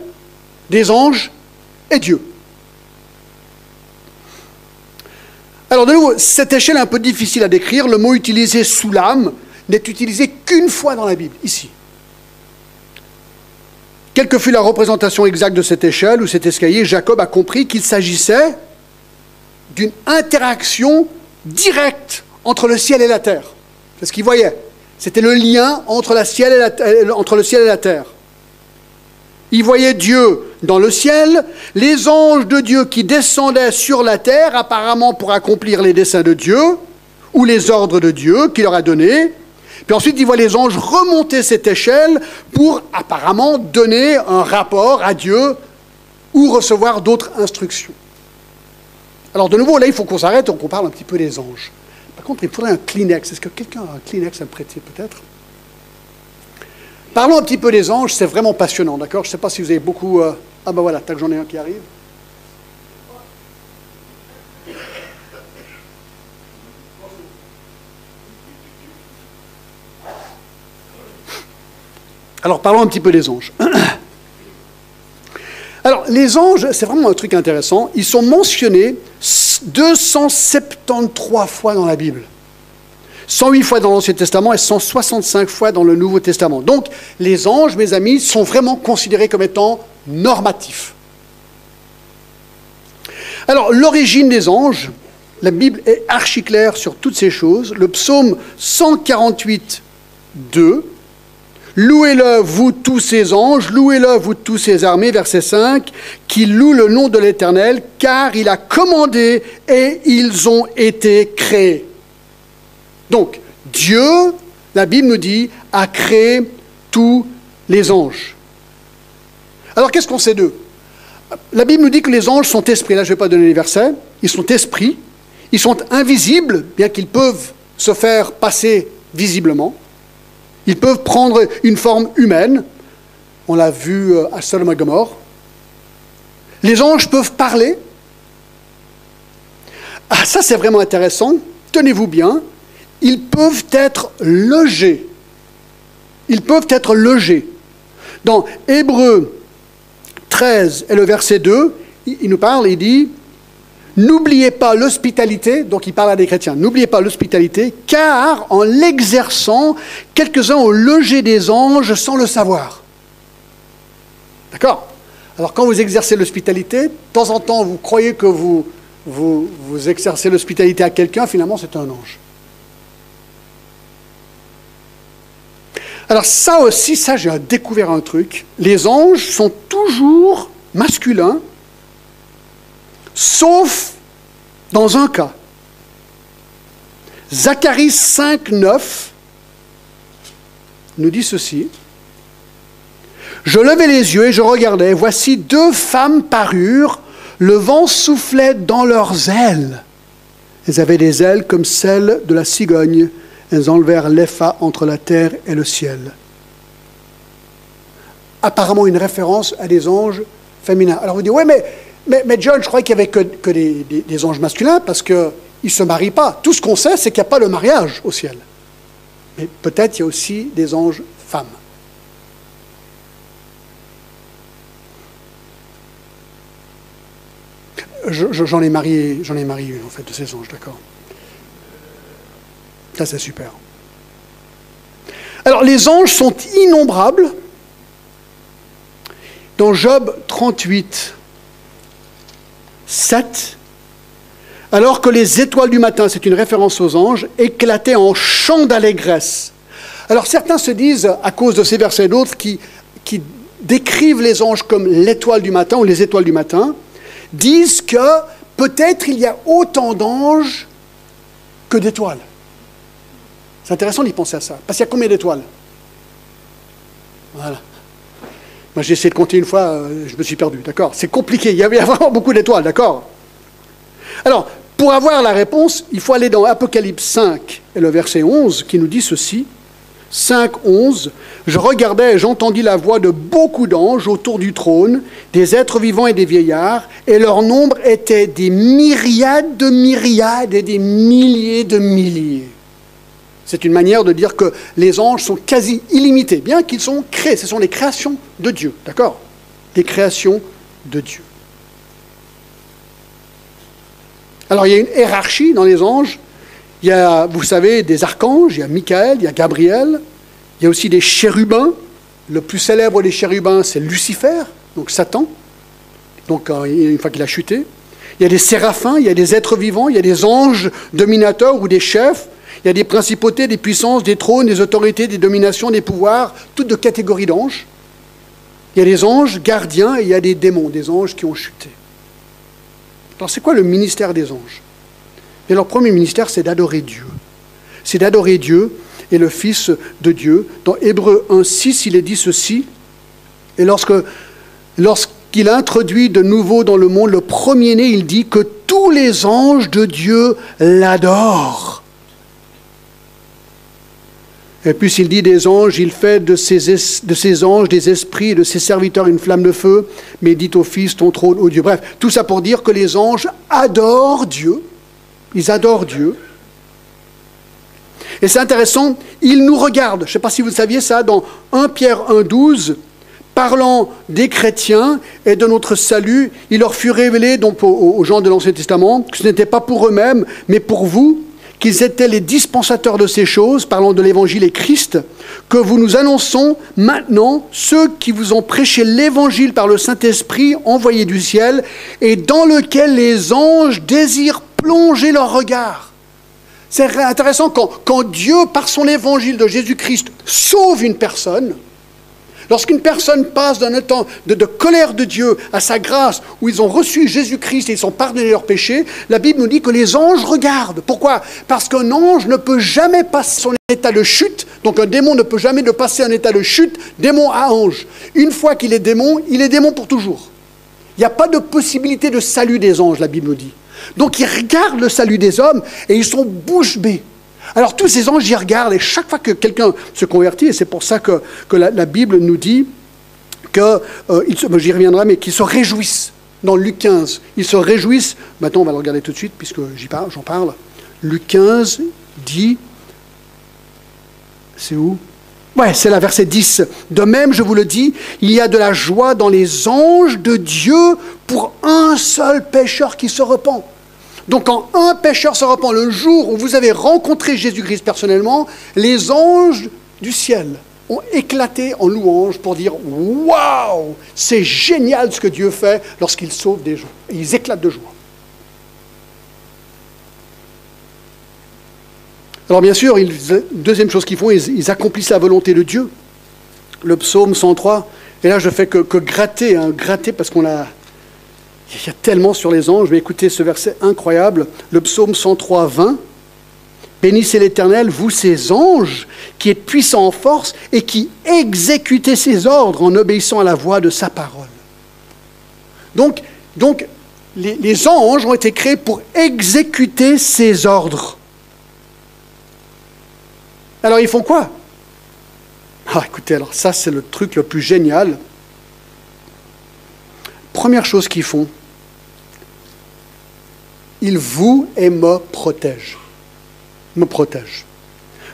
des anges et Dieu. Alors de nouveau, cette échelle est un peu difficile à décrire. Le mot utilisé sous l'âme n'est utilisé qu'une fois dans la Bible, ici. Quelle que fût la représentation exacte de cette échelle ou cet escalier, Jacob a compris qu'il s'agissait d'une interaction directe entre le ciel et la terre. C'est ce qu'il voyait. C'était le lien entre le ciel et la terre. Il voyait Dieu dans le ciel, les anges de Dieu qui descendaient sur la terre, apparemment pour accomplir les desseins de Dieu, ou les ordres de Dieu qu'il leur a donnés. Puis ensuite, il voit les anges remonter cette échelle pour apparemment donner un rapport à Dieu ou recevoir d'autres instructions. Alors de nouveau, là, il faut qu'on s'arrête et qu'on parle un petit peu des anges. Par contre, il faudrait un Kleenex. Est-ce que quelqu'un a un Kleenex à me prêter peut-être? Parlons un petit peu des anges, c'est vraiment passionnant, d'accord? Je ne sais pas si vous avez beaucoup... Ah ben voilà, tant que j'en ai un qui arrive. Alors, parlons un petit peu des anges. Alors, les anges, c'est vraiment un truc intéressant. Ils sont mentionnés 273 fois dans la Bible. 108 fois dans l'Ancien Testament et 165 fois dans le Nouveau Testament. Donc, les anges, mes amis, sont vraiment considérés comme étant normatifs. Alors, l'origine des anges, la Bible est archi claire sur toutes ces choses. Le psaume 148, 2, « Louez-le, vous tous ces anges, louez-le, vous tous ces armées », verset 5, « qui louent le nom de l'Éternel, car il a commandé et ils ont été créés. » Donc, Dieu, la Bible nous dit, a créé tous les anges. Alors qu'est-ce qu'on sait d'eux? La Bible nous dit que les anges sont esprits. Là, je ne vais pas donner les versets. Ils sont esprits. Ils sont invisibles, bien qu'ils peuvent se faire passer visiblement. Ils peuvent prendre une forme humaine. On l'a vu à Sodome et Gomorrhe. Les anges peuvent parler. Ah, ça, c'est vraiment intéressant. Tenez-vous bien. Ils peuvent être logés. Ils peuvent être logés. Dans Hébreux 13 et le verset 2, il nous parle, il dit « N'oubliez pas l'hospitalité », donc il parle à des chrétiens, « N'oubliez pas l'hospitalité, car en l'exerçant, quelques-uns ont logé des anges sans le savoir. » D'accord? Alors quand vous exercez l'hospitalité, de temps en temps, vous croyez que vous exercez l'hospitalité à quelqu'un, finalement c'est un ange. Alors ça aussi, ça j'ai découvert un truc. Les anges sont toujours masculins, sauf dans un cas. Zacharie 5:9 nous dit ceci. « Je levai les yeux et je regardais, voici 2 femmes parurent, le vent soufflait dans leurs ailes. Elles avaient des ailes comme celles de la cigogne. Elles enlevèrent l'épha entre la terre et le ciel. » Apparemment une référence à des anges féminins. Alors vous dites, oui, mais John, je croyais qu'il n'y avait que des anges masculins parce qu'ils ne se marient pas. Tout ce qu'on sait, c'est qu'il n'y a pas le mariage au ciel. Mais peut-être il y a aussi des anges femmes. J'en ai marié une, en fait, de ces anges, d'accord. Ça, c'est super. Alors, les anges sont innombrables. Dans Job 38, 7, alors que les étoiles du matin, c'est une référence aux anges, éclataient en chants d'allégresse. Alors, certains se disent, à cause de ces versets et d'autres, qui décrivent les anges comme l'étoile du matin ou les étoiles du matin, disent que peut-être il y a autant d'anges que d'étoiles. C'est intéressant d'y penser à ça. Parce qu'il y a combien d'étoiles? Voilà. Moi, j'ai essayé de compter une fois, je me suis perdu, d'accord? C'est compliqué, il y avait vraiment beaucoup d'étoiles, d'accord? Alors, pour avoir la réponse, il faut aller dans Apocalypse 5 et le verset 11 qui nous dit ceci. 5, 11, « Je regardais et j'entendis la voix de beaucoup d'anges autour du trône, des êtres vivants et des vieillards, et leur nombre était des myriades de myriades et des milliers de milliers. » C'est une manière de dire que les anges sont quasi illimités, bien qu'ils sont créés. Ce sont les créations de Dieu, d'accord? Des créations de Dieu. Alors, il y a une hiérarchie dans les anges. Il y a, vous savez, des archanges, il y a Michael, il y a Gabriel, il y a aussi des chérubins. Le plus célèbre des chérubins, c'est Lucifer, donc Satan, donc une fois qu'il a chuté. Il y a des séraphins, il y a des êtres vivants, il y a des anges dominateurs ou des chefs, il y a des principautés, des puissances, des trônes, des autorités, des dominations, des pouvoirs, toutes de catégories d'anges. Il y a des anges gardiens et il y a des démons, des anges qui ont chuté. Alors c'est quoi le ministère des anges? Et leur premier ministère, c'est d'adorer Dieu. C'est d'adorer Dieu et le Fils de Dieu. Dans Hébreux 1:6, il est dit ceci. Et lorsqu'il introduit de nouveau dans le monde le premier-né, il dit que tous les anges de Dieu l'adorent. Et puis s'il dit des anges, il fait de ces anges des esprits et de ses serviteurs une flamme de feu, mais dit au Fils, ton trône, ô Dieu. Bref, tout ça pour dire que les anges adorent Dieu. Ils adorent Dieu. Et c'est intéressant, ils nous regardent. Je ne sais pas si vous saviez ça, dans 1 Pierre 1:12, parlant des chrétiens et de notre salut, il leur fut révélé donc aux gens de l'Ancien Testament que ce n'était pas pour eux-mêmes, mais pour vous, qu'ils étaient les dispensateurs de ces choses, parlant de l'Évangile et Christ, que vous nous annonçons maintenant, ceux qui vous ont prêché l'Évangile par le Saint-Esprit envoyé du ciel, et dans lequel les anges désirent plonger leur regard. C'est intéressant quand Dieu, par son évangile de Jésus-Christ, sauve une personne, Lorsqu'une personne passe d'un temps de colère de Dieu à sa grâce, où ils ont reçu Jésus-Christ et ils sont pardonnés leurs péchés, la Bible nous dit que les anges regardent. Pourquoi? Parce qu'un ange ne peut jamais passer son état de chute, donc un démon ne peut jamais passer un état de chute, démon à ange. Une fois qu'il est démon pour toujours. Il n'y a pas de possibilité de salut des anges, la Bible nous dit. Donc ils regardent le salut des hommes et ils sont bouche bée. Alors tous ces anges y regardent et chaque fois que quelqu'un se convertit, et c'est pour ça que la Bible nous dit que, j'y reviendrai, mais qu'ils se réjouissent. Dans Luc 15, ils se réjouissent. Maintenant on va le regarder tout de suite puisque j'en parle. Luc 15 dit, c'est où? Ouais, c'est la verset 10. De même, je vous le dis, il y a de la joie dans les anges de Dieu pour un seul pécheur qui se repent. Donc quand un pécheur se repent, le jour où vous avez rencontré Jésus-Christ personnellement, les anges du ciel ont éclaté en louange pour dire « Waouh, c'est génial ce que Dieu fait lorsqu'il sauve des gens. » Et ils éclatent de joie. Alors bien sûr, deuxième chose qu'ils font, ils accomplissent la volonté de Dieu. Le psaume 103, et là je fais que gratter parce qu'on a... Il y a tellement sur les anges, mais écoutez ce verset incroyable, le psaume 103, 20. « Bénissez l'Éternel, vous ses anges, qui êtes puissants en force et qui exécutez ses ordres en obéissant à la voix de sa parole. » Donc les anges ont été créés pour exécuter ses ordres. Alors ils font quoi? Écoutez, alors ça c'est le truc le plus génial. Première chose qu'ils font, ils vous et me protègent. Me protègent.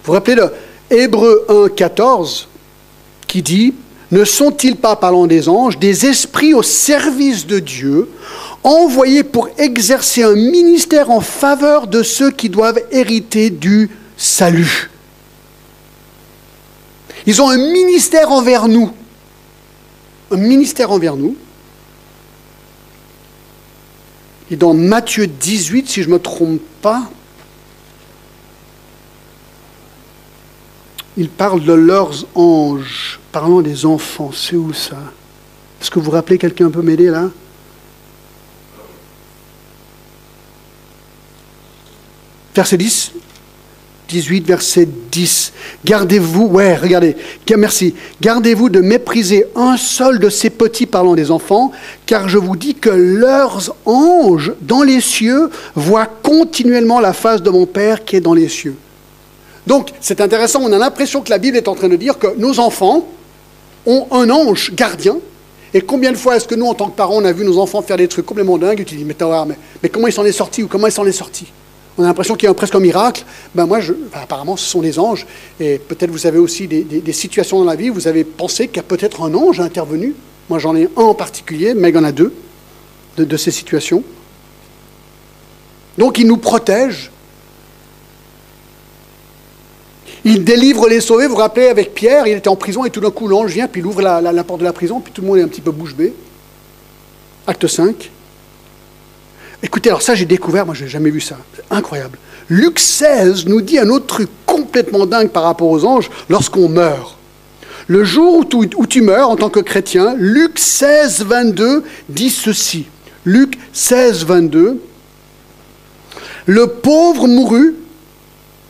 Vous vous rappelez le Hébreux 1, 14 qui dit « Ne sont-ils pas, parlant des anges, des esprits au service de Dieu, envoyés pour exercer un ministère en faveur de ceux qui doivent hériter du salut ?» Ils ont un ministère envers nous. Un ministère envers nous. Et dans Matthieu 18, si je ne me trompe pas, ils parlent de leurs anges, parlant des enfants. C'est où ça? Est-ce que vous vous rappelez, quelqu'un peut m'aider là? Verset 10. 18, verset 10. Gardez-vous, regardez, merci. Gardez-vous de mépriser un seul de ces petits, parlant des enfants, car je vous dis que leurs anges dans les cieux voient continuellement la face de mon Père qui est dans les cieux. Donc, c'est intéressant, on a l'impression que la Bible est en train de dire que nos enfants ont un ange gardien. Et combien de fois est-ce que nous, en tant que parents, on a vu nos enfants faire des trucs complètement dingues et tu dis, mais comment il s'en est sorti ou comment il s'en est sorti? On a l'impression qu'il y a presque un miracle. Apparemment, ce sont les anges. Et peut-être vous avez aussi des situations dans la vie où vous avez pensé qu'il y a peut-être un ange intervenu. Moi, j'en ai un en particulier, mais il y en a deux de ces situations. Donc, il nous protège. Il délivre les sauvés. Vous vous rappelez, avec Pierre, il était en prison et tout d'un coup, l'ange vient, puis il ouvre la porte de la prison, puis tout le monde est un petit peu bouche bée. Acte 5. Écoutez, alors ça j'ai découvert, moi je n'ai jamais vu ça, c'est incroyable. Luc 16 nous dit un autre truc complètement dingue par rapport aux anges lorsqu'on meurt. Le jour où tu meurs en tant que chrétien, Luc 16, 22 dit ceci. Luc 16, 22. Le pauvre mourut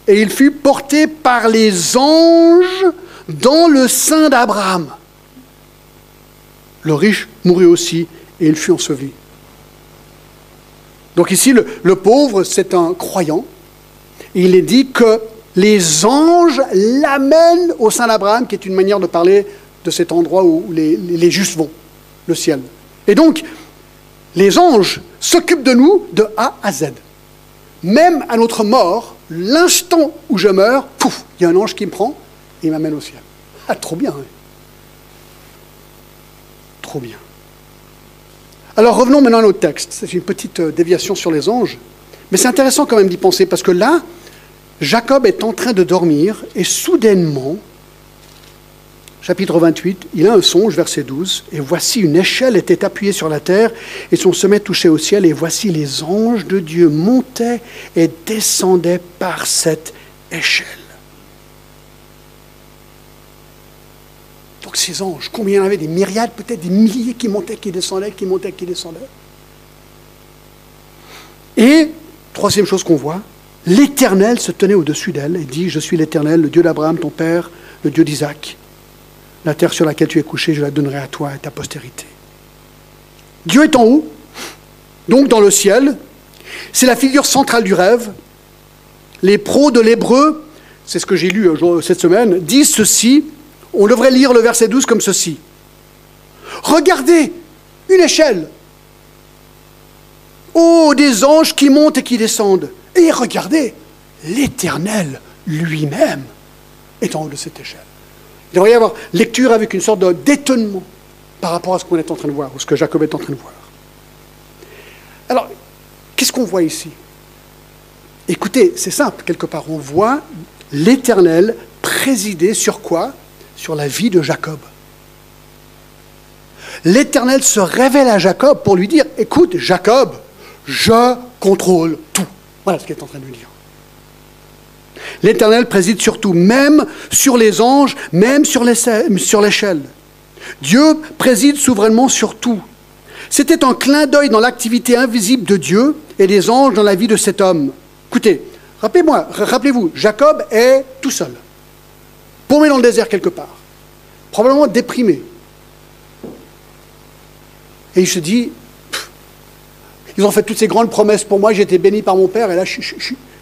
et il fut porté par les anges dans le sein d'Abraham. Le riche mourut aussi et il fut enseveli. Donc ici, le pauvre, c'est un croyant. Il est dit que les anges l'amènent au sein d'Abraham, qui est une manière de parler de cet endroit où les justes vont, le ciel. Et donc, les anges s'occupent de nous de A à Z. Même à notre mort, l'instant où je meurs, pouf, il y a un ange qui me prend et il m'amène au ciel. Ah, trop bien. Hein. Trop bien. Alors revenons maintenant à notre texte. C'est une petite déviation sur les anges. Mais c'est intéressant quand même d'y penser parce que là, Jacob est en train de dormir et soudainement, chapitre 28, il a un songe, verset 12. Et voici une échelle était appuyée sur la terre et son sommet touchait au ciel. Et voici les anges de Dieu montaient et descendaient par cette échelle. Donc ces anges, combien il y en avait? Des myriades, peut-être des milliers qui montaient, qui descendaient, qui montaient, qui descendaient. Et, troisième chose qu'on voit, l'Éternel se tenait au-dessus d'elle et dit, je suis l'Éternel, le Dieu d'Abraham, ton père, le Dieu d'Isaac. La terre sur laquelle tu es couché, je la donnerai à toi et à ta postérité. Dieu est en haut, donc dans le ciel. C'est la figure centrale du rêve. Les pros de l'hébreu, c'est ce que j'ai lu cette semaine, disent ceci. On devrait lire le verset 12 comme ceci. Regardez, une échelle. Oh, des anges qui montent et qui descendent. Et regardez, l'Éternel lui-même est en haut de cette échelle. Il devrait y avoir lecture avec une sorte d'étonnement par rapport à ce qu'on est en train de voir, ou ce que Jacob est en train de voir. Alors, qu'est-ce qu'on voit ici? Écoutez, c'est simple, quelque part, on voit l'Éternel présider sur quoi? Sur la vie de Jacob. L'Éternel se révèle à Jacob pour lui dire, écoute, Jacob, je contrôle tout. Voilà ce qu'il est en train de lui dire. L'Éternel préside sur tout, même sur les anges, même sur l'échelle. Dieu préside souverainement sur tout. C'était un clin d'œil dans l'activité invisible de Dieu et des anges dans la vie de cet homme. Écoutez, rappelez-vous, Jacob est tout seul, paumé dans le désert quelque part, probablement déprimé. Et il se dit, ils ont fait toutes ces grandes promesses pour moi, j'ai été béni par mon père, et là je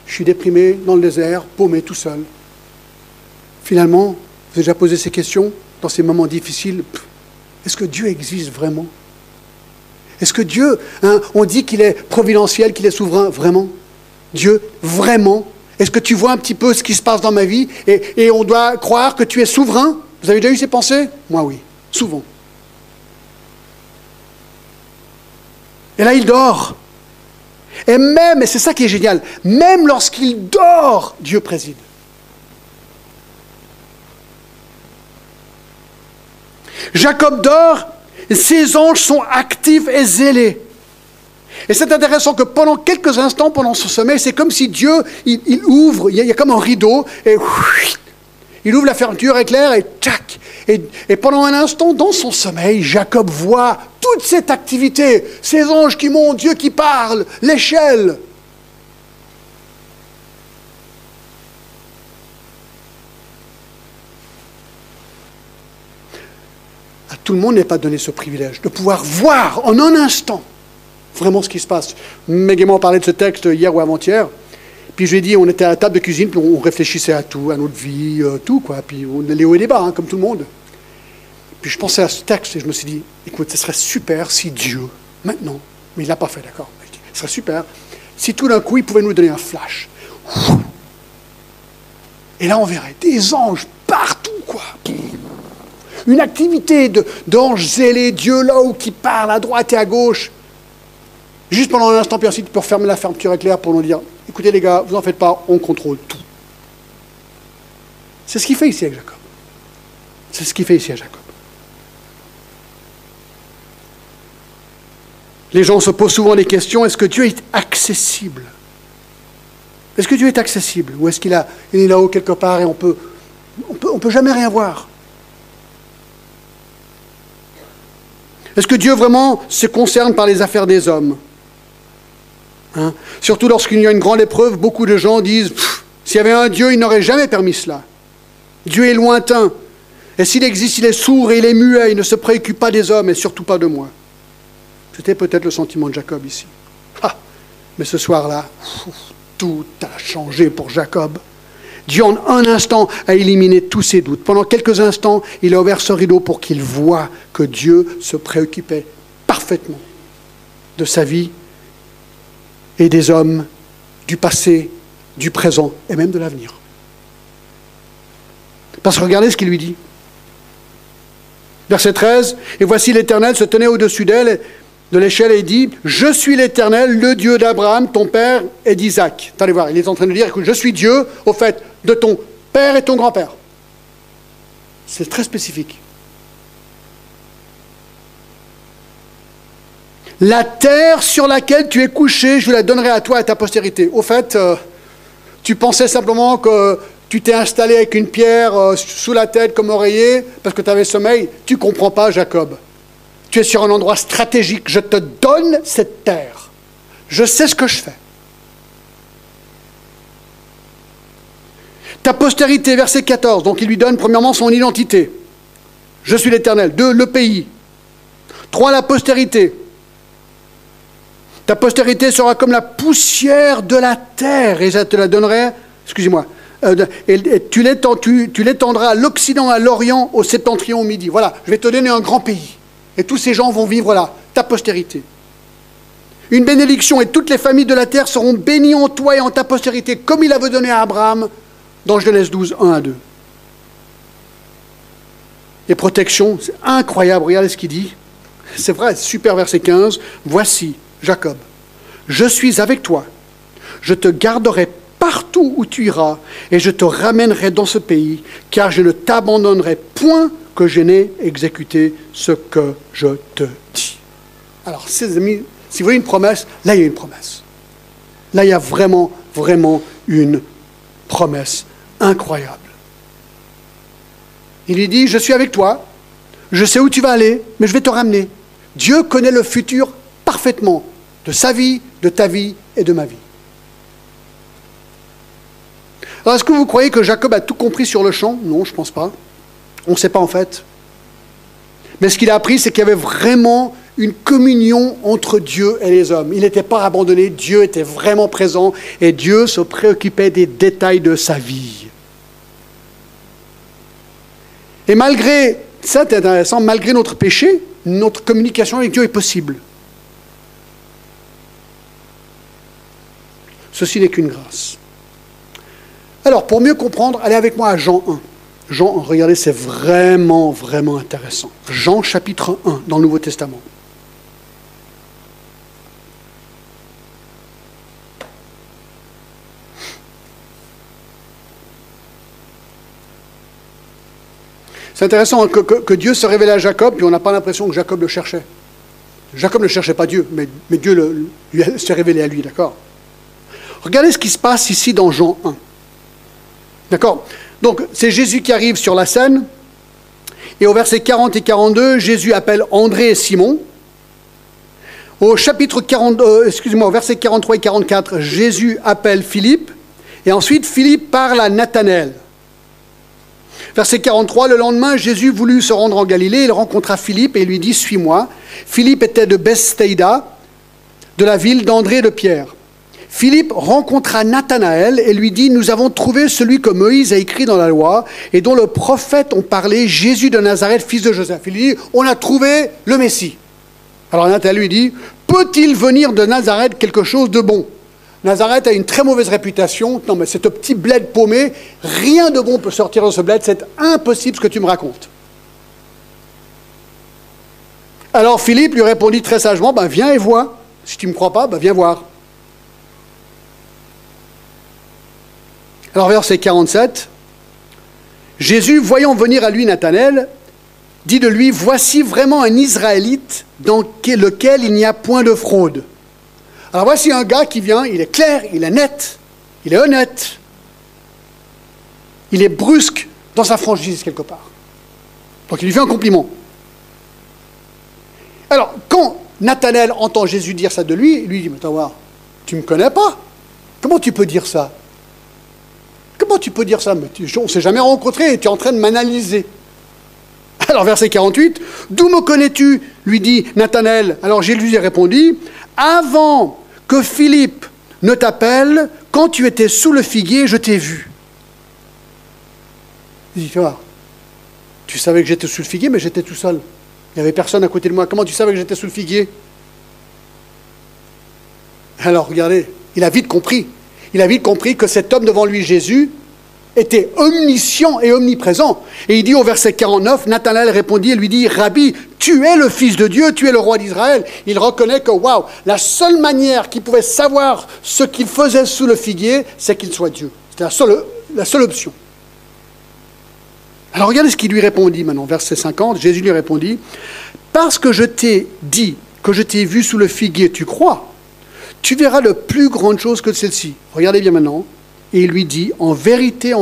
suis déprimé dans le désert, paumé tout seul. Finalement, vous avez déjà posé ces questions dans ces moments difficiles. Est-ce que Dieu existe vraiment? Est-ce que Dieu, on dit qu'il est providentiel, qu'il est souverain, vraiment? Dieu, vraiment? Est-ce que tu vois un petit peu ce qui se passe dans ma vie et on doit croire que tu es souverain? Vous avez déjà eu ces pensées? Moi oui, souvent. Et là il dort. Et c'est ça qui est génial, même lorsqu'il dort, Dieu préside. Jacob dort, ses anges sont actifs et zélés. Et c'est intéressant que pendant quelques instants, pendant son sommeil, c'est comme si Dieu, il ouvre, il y a comme un rideau, et il ouvre la fermeture éclair, et tac. Et pendant un instant, dans son sommeil, Jacob voit toute cette activité, ces anges qui montent, Dieu qui parle, l'échelle. À tout le monde n'est pas donné ce privilège de pouvoir voir en un instant vraiment ce qui se passe. Meg et moi, on parlait de ce texte hier ou avant-hier. Puis je lui ai dit, on était à la table de cuisine, puis on réfléchissait à tout, à notre vie, tout, quoi. Puis on allait haut et des bas, comme tout le monde. Puis je pensais à ce texte et je me suis dit, écoute, ce serait super si Dieu, maintenant, mais il ne l'a pas fait, d'accord? Ce serait super si tout d'un coup, il pouvait nous donner un flash. Et là, on verrait des anges partout, quoi. Une activité d'anges zélés, Dieu là-haut qui parle à droite et à gauche. Juste pendant un instant, puis ensuite pour fermer la fermeture éclair pour nous dire, écoutez les gars, vous en faites pas, on contrôle tout. C'est ce qu'il fait ici avec Jacob. C'est ce qu'il fait ici à Jacob. Les gens se posent souvent des questions, est-ce que Dieu est accessible? Est-ce que Dieu est accessible? Ou est-ce qu'il est là-haut quelque part et on peut jamais rien voir? Est-ce que Dieu vraiment se concerne par les affaires des hommes? Surtout lorsqu'il y a une grande épreuve, beaucoup de gens disent « S'il y avait un Dieu, il n'aurait jamais permis cela. Dieu est lointain. Et s'il existe, il est sourd et il est muet. Il ne se préoccupe pas des hommes et surtout pas de moi. » C'était peut-être le sentiment de Jacob ici. Mais ce soir-là, tout a changé pour Jacob. Dieu, en un instant, a éliminé tous ses doutes. Pendant quelques instants, il a ouvert ce rideau pour qu'il voie que Dieu se préoccupait parfaitement de sa vie et des hommes, du passé, du présent et même de l'avenir. Parce que regardez ce qu'il lui dit. Verset 13, « Et voici l'Éternel se tenait au-dessus d'elle, de l'échelle, et dit, « Je suis l'Éternel, le Dieu d'Abraham, ton père, et d'Isaac. » Attendez voir, il est en train de dire, écoute, je suis Dieu, au fait, de ton père et ton grand-père. C'est très spécifique. La terre sur laquelle tu es couché, je la donnerai à toi et à ta postérité. Au fait, tu pensais simplement que tu t'es installé avec une pierre sous la tête comme oreiller parce que tu avais sommeil. Tu ne comprends pas, Jacob. Tu es sur un endroit stratégique. Je te donne cette terre. Je sais ce que je fais. Ta postérité, verset 14. Donc il lui donne premièrement son identité. Je suis l'Éternel. 2, le pays. 3, la postérité. Ta postérité sera comme la poussière de la terre, et je te la donnerai, excusez-moi, et tu l'étendras à l'Occident, à l'Orient, au septentrion, au Midi. Voilà, je vais te donner un grand pays. Et tous ces gens vont vivre là, ta postérité. Une bénédiction, et toutes les familles de la terre seront bénies en toi et en ta postérité, comme il avait donné à Abraham dans Genèse 12, 1 à 2. Et protection, c'est incroyable, regardez ce qu'il dit. C'est vrai, super verset 15. Voici, Jacob, je suis avec toi. Je te garderai partout où tu iras et je te ramènerai dans ce pays, car je ne t'abandonnerai point que je n'ai exécuté ce que je te dis. Alors, ses amis, si vous voulez une promesse, là il y a une promesse. Là il y a vraiment, vraiment une promesse incroyable. Il lui dit, je suis avec toi, je sais où tu vas aller, mais je vais te ramener. Dieu connaît le futur parfaitement de sa vie, de ta vie et de ma vie. Alors, est-ce que vous croyez que Jacob a tout compris sur le champ? Non, je ne pense pas. On ne sait pas en fait. Mais ce qu'il a appris, c'est qu'il y avait vraiment une communion entre Dieu et les hommes. Il n'était pas abandonné, Dieu était vraiment présent et Dieu se préoccupait des détails de sa vie. Et malgré, ça c'est intéressant, malgré notre péché, notre communication avec Dieu est possible. Ceci n'est qu'une grâce. Alors, pour mieux comprendre, allez avec moi à Jean 1. Jean 1, regardez, c'est vraiment, vraiment intéressant. Jean chapitre 1, dans le Nouveau Testament. C'est intéressant que Dieu se révélait à Jacob, puis on n'a pas l'impression que Jacob le cherchait. Jacob ne cherchait pas Dieu, mais Dieu s'est révélé à lui, d'accord? Regardez ce qui se passe ici dans Jean 1. D'accord? Donc, c'est Jésus qui arrive sur la scène, et au verset 40 et 42, Jésus appelle André et Simon. Au chapitre 40, au verset 43 et 44, Jésus appelle Philippe, et ensuite Philippe parle à Nathanaël. Verset 43, le lendemain, Jésus voulut se rendre en Galilée, il rencontra Philippe et lui dit, suis-moi. Philippe était de Bethsaïda, de la ville d'André et de Pierre. Philippe rencontra Nathanaël et lui dit, nous avons trouvé celui que Moïse a écrit dans la loi et dont le prophète ont parlé, Jésus de Nazareth, fils de Joseph. Il lui dit, on a trouvé le Messie. Alors Nathanaël lui dit, peut-il venir de Nazareth quelque chose de bon? Nazareth a une très mauvaise réputation. Non, mais c'est un petit bled paumé. Rien de bon peut sortir de ce bled. C'est impossible ce que tu me racontes. Alors Philippe lui répondit très sagement, ben, viens et vois. Si tu ne me crois pas, ben, viens voir. Alors verset 47, Jésus, voyant venir à lui Nathanaël, dit de lui, voici vraiment un Israélite dans lequel il n'y a point de fraude. Alors voici un gars qui vient, il est clair, il est net, il est honnête, il est brusque dans sa franchise quelque part. Donc il lui fait un compliment. Alors quand Nathanaël entend Jésus dire ça de lui, il lui dit, mais attends voir, tu ne me connais pas? Comment tu peux dire ça? Comment tu peux dire ça? Mais on ne s'est jamais rencontrés et tu es en train de m'analyser. Alors verset 48, d'où me connais-tu? Lui dit Nathanaël. Alors Jésus lui répondit, avant que Philippe ne t'appelle, quand tu étais sous le figuier, je t'ai vu. Il dit, tu vois, tu savais que j'étais sous le figuier, mais j'étais tout seul. Il n'y avait personne à côté de moi. Comment tu savais que j'étais sous le figuier? Alors regardez, il a vite compris. Il a vite compris que cet homme devant lui, Jésus, était omniscient et omniprésent. Et il dit au verset 49, Nathanaël répondit et lui dit, Rabbi, tu es le Fils de Dieu, tu es le roi d'Israël. Il reconnaît que, waouh, la seule manière qu'il pouvait savoir ce qu'il faisait sous le figuier, c'est qu'il soit Dieu. C'était la seule option. Alors regardez ce qu'il lui répondit maintenant, verset 50, Jésus lui répondit, parce que je t'ai dit que je t'ai vu sous le figuier, tu crois? Tu verras de plus grandes choses que celle-ci. Regardez bien maintenant. Et il lui dit, en vérité,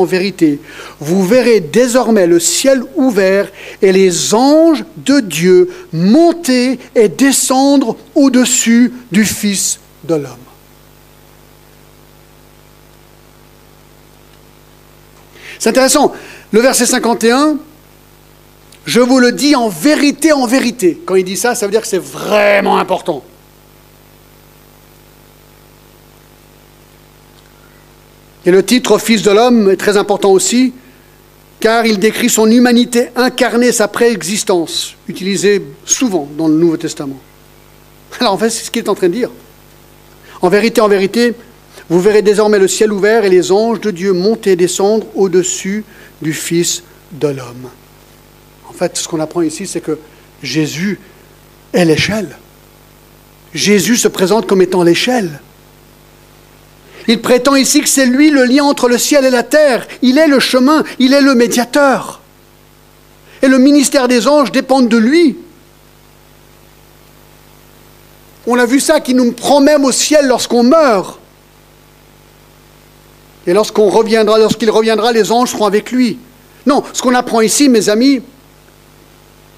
vous verrez désormais le ciel ouvert et les anges de Dieu monter et descendre au-dessus du Fils de l'homme. C'est intéressant. Le verset 51, je vous le dis en vérité, en vérité. Quand il dit ça, ça veut dire que c'est vraiment important. Et le titre « Fils de l'homme » est très important aussi, car il décrit son humanité incarnée, sa préexistence, utilisée souvent dans le Nouveau Testament. Alors en fait, c'est ce qu'il est en train de dire. En vérité, vous verrez désormais le ciel ouvert et les anges de Dieu monter et descendre au-dessus du Fils de l'homme. En fait, ce qu'on apprend ici, c'est que Jésus est l'échelle. Jésus se présente comme étant l'échelle. Il prétend ici que c'est lui le lien entre le ciel et la terre. Il est le chemin, il est le médiateur. Et le ministère des anges dépend de lui. On a vu ça, qu'il nous prend même au ciel lorsqu'on meurt. Et lorsqu'il reviendra, les anges seront avec lui. Non, ce qu'on apprend ici, mes amis,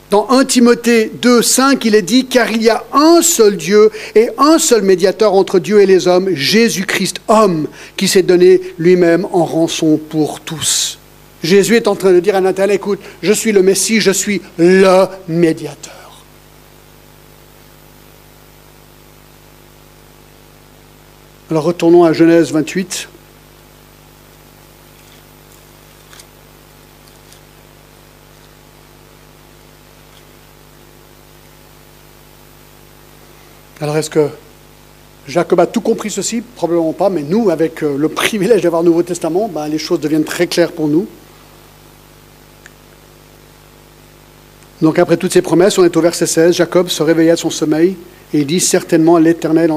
dans 1 Timothée 2, 5, il est dit « Car il y a un seul Dieu et un seul médiateur entre Dieu et les hommes, Jésus-Christ, homme, qui s'est donné lui-même en rançon pour tous. » Jésus est en train de dire à Nathan, écoute, je suis le Messie, je suis le médiateur. Alors retournons à Genèse 28. Alors est-ce que Jacob a tout compris ceci? Probablement pas, mais nous, avec le privilège d'avoir le Nouveau Testament, les choses deviennent très claires pour nous. Donc après toutes ces promesses, on est au verset 16, Jacob se réveilla de son sommeil et il dit, certainement l'Éternel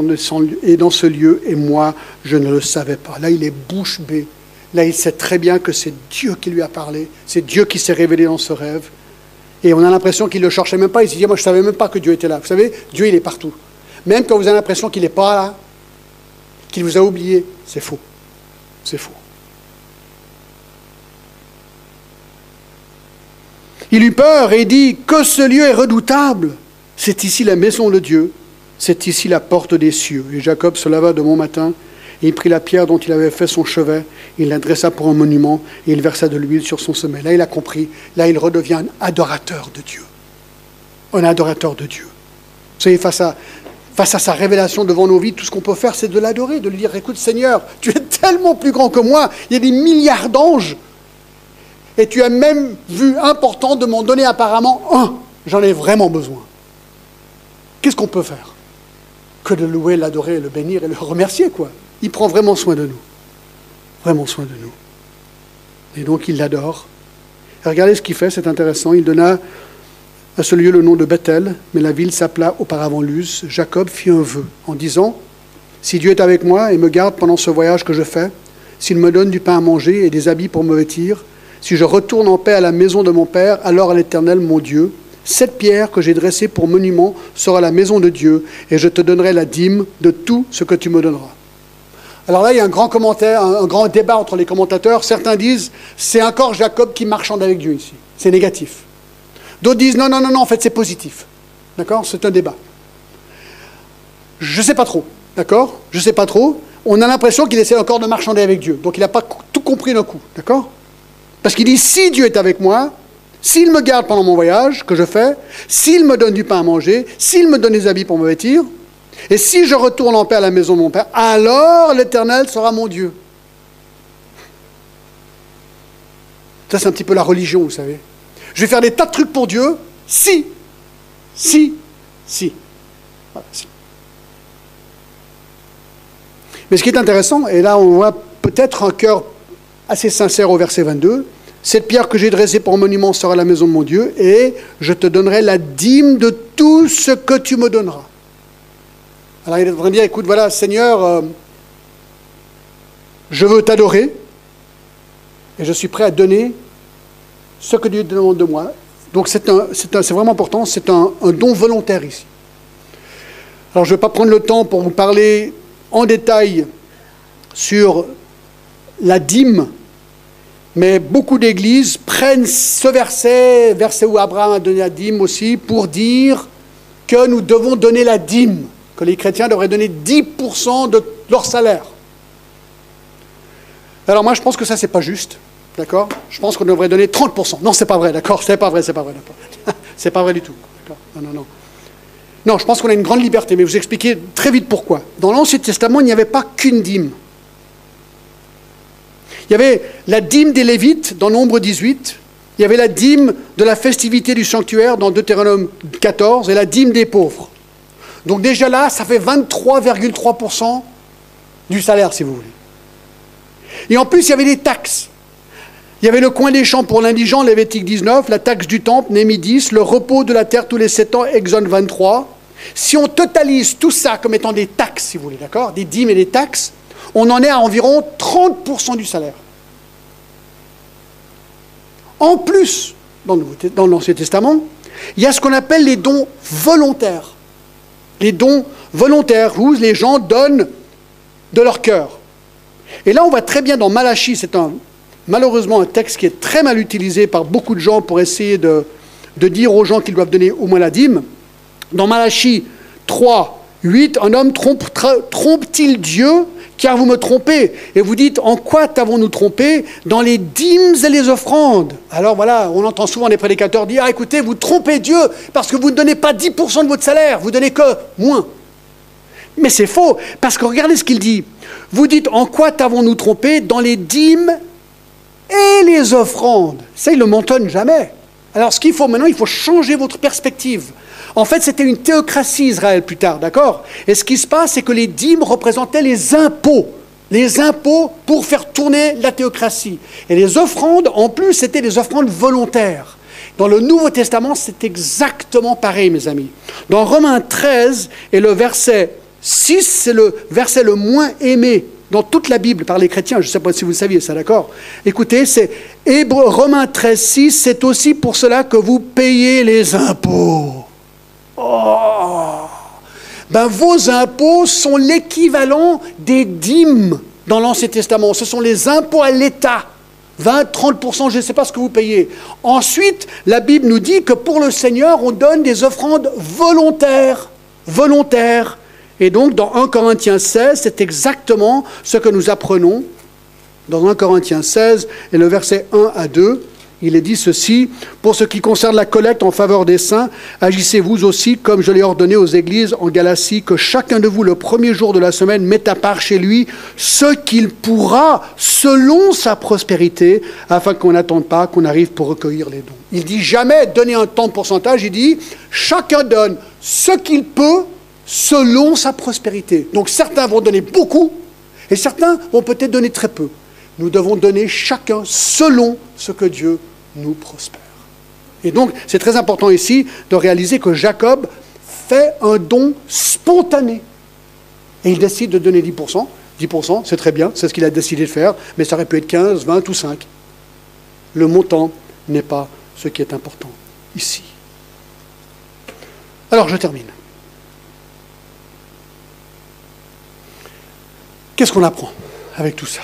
est dans ce lieu et moi, je ne le savais pas. Là, il est bouche bée. Là, il sait très bien que c'est Dieu qui lui a parlé, c'est Dieu qui s'est révélé dans ce rêve. Et on a l'impression qu'il ne le cherchait même pas, il s'est dit, moi je ne savais même pas que Dieu était là. Vous savez, Dieu il est partout. Même quand vous avez l'impression qu'il n'est pas là, qu'il vous a oublié, c'est faux. C'est faux. Il eut peur et dit, que ce lieu est redoutable. C'est ici la maison de Dieu, c'est ici la porte des cieux. Et Jacob se leva de bon matin, et il prit la pierre dont il avait fait son chevet, il la dressa pour un monument, et il versa de l'huile sur son sommet. Là, il a compris, là, il redevient un adorateur de Dieu. Un adorateur de Dieu. Vous savez, face à sa révélation devant nos vies, tout ce qu'on peut faire, c'est de l'adorer, de lui dire, écoute Seigneur, tu es tellement plus grand que moi, il y a des milliards d'anges, et tu as même vu important de m'en donner apparemment un. J'en ai vraiment besoin. Qu'est-ce qu'on peut faire que de louer, l'adorer, le bénir et le remercier, quoi. Il prend vraiment soin de nous. Vraiment soin de nous. Et donc il l'adore. Et regardez ce qu'il fait, c'est intéressant. Il donna à ce lieu le nom de Bethel, mais la ville s'appela auparavant Luz. Jacob fit un vœu en disant, si Dieu est avec moi et me garde pendant ce voyage que je fais, s'il me donne du pain à manger et des habits pour me vêtir, si je retourne en paix à la maison de mon père, alors à l'Éternel, mon Dieu, cette pierre que j'ai dressée pour monument sera la maison de Dieu, et je te donnerai la dîme de tout ce que tu me donneras. Alors là, il y a un grand commentaire, un grand débat entre les commentateurs. Certains disent, c'est encore Jacob qui marchande avec Dieu ici. C'est négatif. D'autres disent, non, en fait, c'est positif. D'accord? C'est un débat. Je ne sais pas trop. D'accord? Je ne sais pas trop. On a l'impression qu'il essaie encore de marchander avec Dieu. Donc, il n'a pas tout compris d'un coup. D'accord? Parce qu'il dit, si Dieu est avec moi, s'il me garde pendant mon voyage que je fais, s'il me donne du pain à manger, s'il me donne des habits pour me vêtir, et si je retourne en paix à la maison de mon père, alors l'Éternel sera mon Dieu. Ça, c'est un petit peu la religion, vous savez. Je vais faire des tas de trucs pour Dieu, si. Voilà, si. Mais ce qui est intéressant, et là on voit peut-être un cœur assez sincère au verset 22, cette pierre que j'ai dressée pour monument sera la maison de mon Dieu, et je te donnerai la dîme de tout ce que tu me donneras. Alors il est en train de dire, écoute, voilà, Seigneur, je veux t'adorer, et je suis prêt à donner ce que Dieu demande de moi. Donc c'est vraiment important, c'est un don volontaire ici. Alors je ne vais pas prendre le temps pour vous parler en détail sur la dîme, mais beaucoup d'églises prennent ce verset où Abraham a donné la dîme aussi, pour dire que nous devons donner la dîme, que les chrétiens devraient donner 10% de leur salaire. Alors moi, je pense que ça, c'est pas juste, d'accord? Je pense qu'on devrait donner 30%. Non, c'est pas vrai, d'accord? C'est pas vrai, d'accord. C'est pas vrai du tout, d'accord? Non. Non, je pense qu'on a une grande liberté, mais je vais vous expliquer très vite pourquoi. Dans l'Ancien Testament, il n'y avait pas qu'une dîme. Il y avait la dîme des Lévites dans Nombre 18, il y avait la dîme de la festivité du sanctuaire dans Deutéronome 14 et la dîme des pauvres. Donc déjà là, ça fait 23,3% du salaire, si vous voulez. Et en plus, il y avait des taxes. Il y avait le coin des champs pour l'indigent, Lévitique 19, la taxe du temple, Néhémie 10, le repos de la terre tous les 7 ans, Exode 23. Si on totalise tout ça comme étant des taxes, si vous voulez, d'accord, des dîmes et des taxes, on en est à environ 30% du salaire. En plus, dans l'Ancien Testament, il y a ce qu'on appelle les dons volontaires. Les dons volontaires, où les gens donnent de leur cœur. Et là, on voit très bien dans Malachie, c'est malheureusement un texte qui est très mal utilisé par beaucoup de gens pour essayer de dire aux gens qu'ils doivent donner au moins la dîme. Dans Malachie 3, 8, un homme trompe-t-il Dieu, car vous me trompez? Et vous dites, en quoi t'avons-nous trompé? Dans les dîmes et les offrandes. Alors voilà, on entend souvent des prédicateurs dire, ah écoutez, vous trompez Dieu, parce que vous ne donnez pas 10% de votre salaire, vous donnez que moins. Mais c'est faux, parce que regardez ce qu'il dit. Vous dites, en quoi t'avons-nous trompé? Dans les dîmes et les offrandes. Ça, il ne le mentionne jamais. Alors ce qu'il faut maintenant, il faut changer votre perspective. En fait, c'était une théocratie Israël plus tard, d'accord? Et ce qui se passe, c'est que les dîmes représentaient les impôts pour faire tourner la théocratie. Et les offrandes, en plus, c'était des offrandes volontaires. Dans le Nouveau Testament, c'est exactement pareil, mes amis. Dans Romains 13 et le verset 6, c'est le verset le moins aimé dans toute la Bible par les chrétiens. Je ne sais pas si vous saviez ça, d'accord? Écoutez, c'est Romains 13, 6, c'est aussi pour cela que vous payez les impôts. Oh! Ben, vos impôts sont l'équivalent des dîmes dans l'Ancien Testament. Ce sont les impôts à l'État. 20, 30%, je ne sais pas ce que vous payez. Ensuite, la Bible nous dit que pour le Seigneur, on donne des offrandes volontaires. Volontaires. Et donc, dans 1 Corinthiens 16, c'est exactement ce que nous apprenons. Dans 1 Corinthiens 16, et le verset 1 à 2, il est dit ceci, « Pour ce qui concerne la collecte en faveur des saints, agissez vous aussi, comme je l'ai ordonné aux églises en Galatie, que chacun de vous, le premier jour de la semaine, mette à part chez lui ce qu'il pourra, selon sa prospérité, afin qu'on n'attende pas qu'on arrive pour recueillir les dons. » Il dit jamais donner un tant de pourcentage, il dit « Chacun donne ce qu'il peut, selon sa prospérité. » Donc certains vont donner beaucoup, et certains vont peut-être donner très peu. Nous devons donner chacun selon ce que Dieu nous prospère. Et donc, c'est très important ici de réaliser que Jacob fait un don spontané. Et il décide de donner 10%. 10%, c'est très bien, c'est ce qu'il a décidé de faire, mais ça aurait pu être 15, 20 ou 5. Le montant n'est pas ce qui est important ici. Alors, je termine. Qu'est-ce qu'on apprend avec tout ça?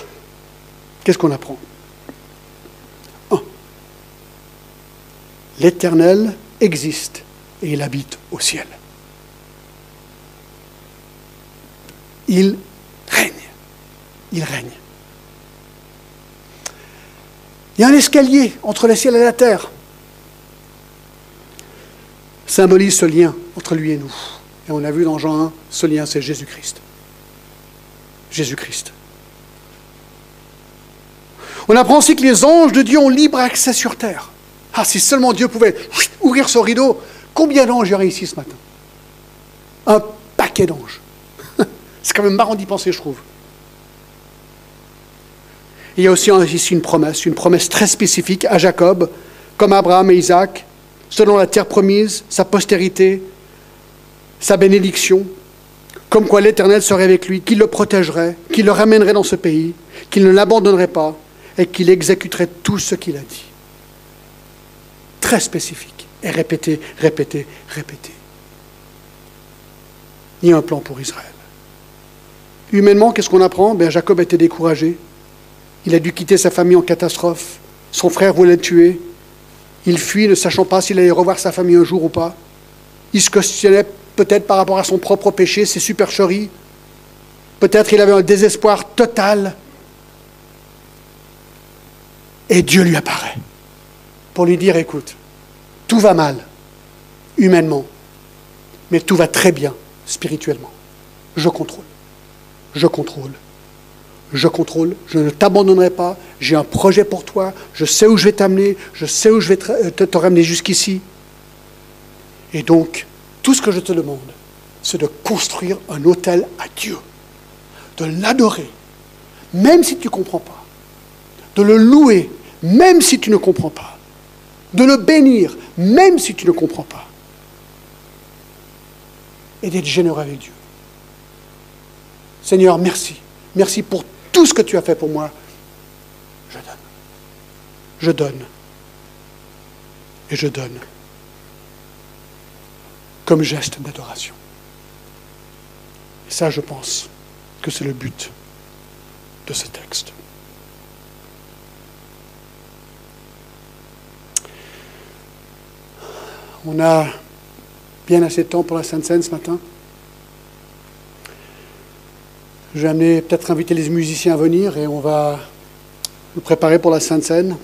Qu'est-ce qu'on apprend? 1. L'Éternel existe et il habite au ciel. Il règne. Il règne. Il y a un escalier entre le ciel et la terre. Symbolise ce lien entre lui et nous. Et on a vu dans Jean 1, ce lien c'est Jésus-Christ. Jésus-Christ. On apprend aussi que les anges de Dieu ont libre accès sur terre. Ah, si seulement Dieu pouvait ouvrir son rideau, combien d'anges il y aurait ici ce matin? Un paquet d'anges. C'est quand même marrant d'y penser, je trouve. Il y a aussi ici une promesse très spécifique à Jacob, comme Abraham et Isaac, selon la terre promise, sa postérité, sa bénédiction, comme quoi l'Éternel serait avec lui, qu'il le protégerait, qu'il le ramènerait dans ce pays, qu'il ne l'abandonnerait pas, et qu'il exécuterait tout ce qu'il a dit. Très spécifique. Et répété, répété, répété. Il y a un plan pour Israël. Humainement, qu'est-ce qu'on apprend? Jacob était découragé. Il a dû quitter sa famille en catastrophe. Son frère voulait le tuer. Il fuit, ne sachant pas s'il allait revoir sa famille un jour ou pas. Il se questionnait peut-être par rapport à son propre péché, ses supercheries. Peut-être il avait un désespoir total. Et Dieu lui apparaît pour lui dire, écoute, tout va mal, humainement, mais tout va très bien, spirituellement. Je contrôle. Je contrôle. Je contrôle. Je ne t'abandonnerai pas. J'ai un projet pour toi. Je sais où je vais t'amener. Je sais où je vais te ramener jusqu'ici. Et donc, tout ce que je te demande, c'est de construire un autel à Dieu, de l'adorer, même si tu ne comprends pas, de le louer, même si tu ne comprends pas, de le bénir, même si tu ne comprends pas, et d'être généreux avec Dieu. Seigneur, merci. Merci pour tout ce que tu as fait pour moi. Je donne. Je donne. Et je donne. Comme geste d'adoration. Et ça, je pense que c'est le but de ce texte. On a bien assez de temps pour la Sainte Seine ce matin. Je vais peut-être inviter les musiciens à venir et on va nous préparer pour la Sainte Seine.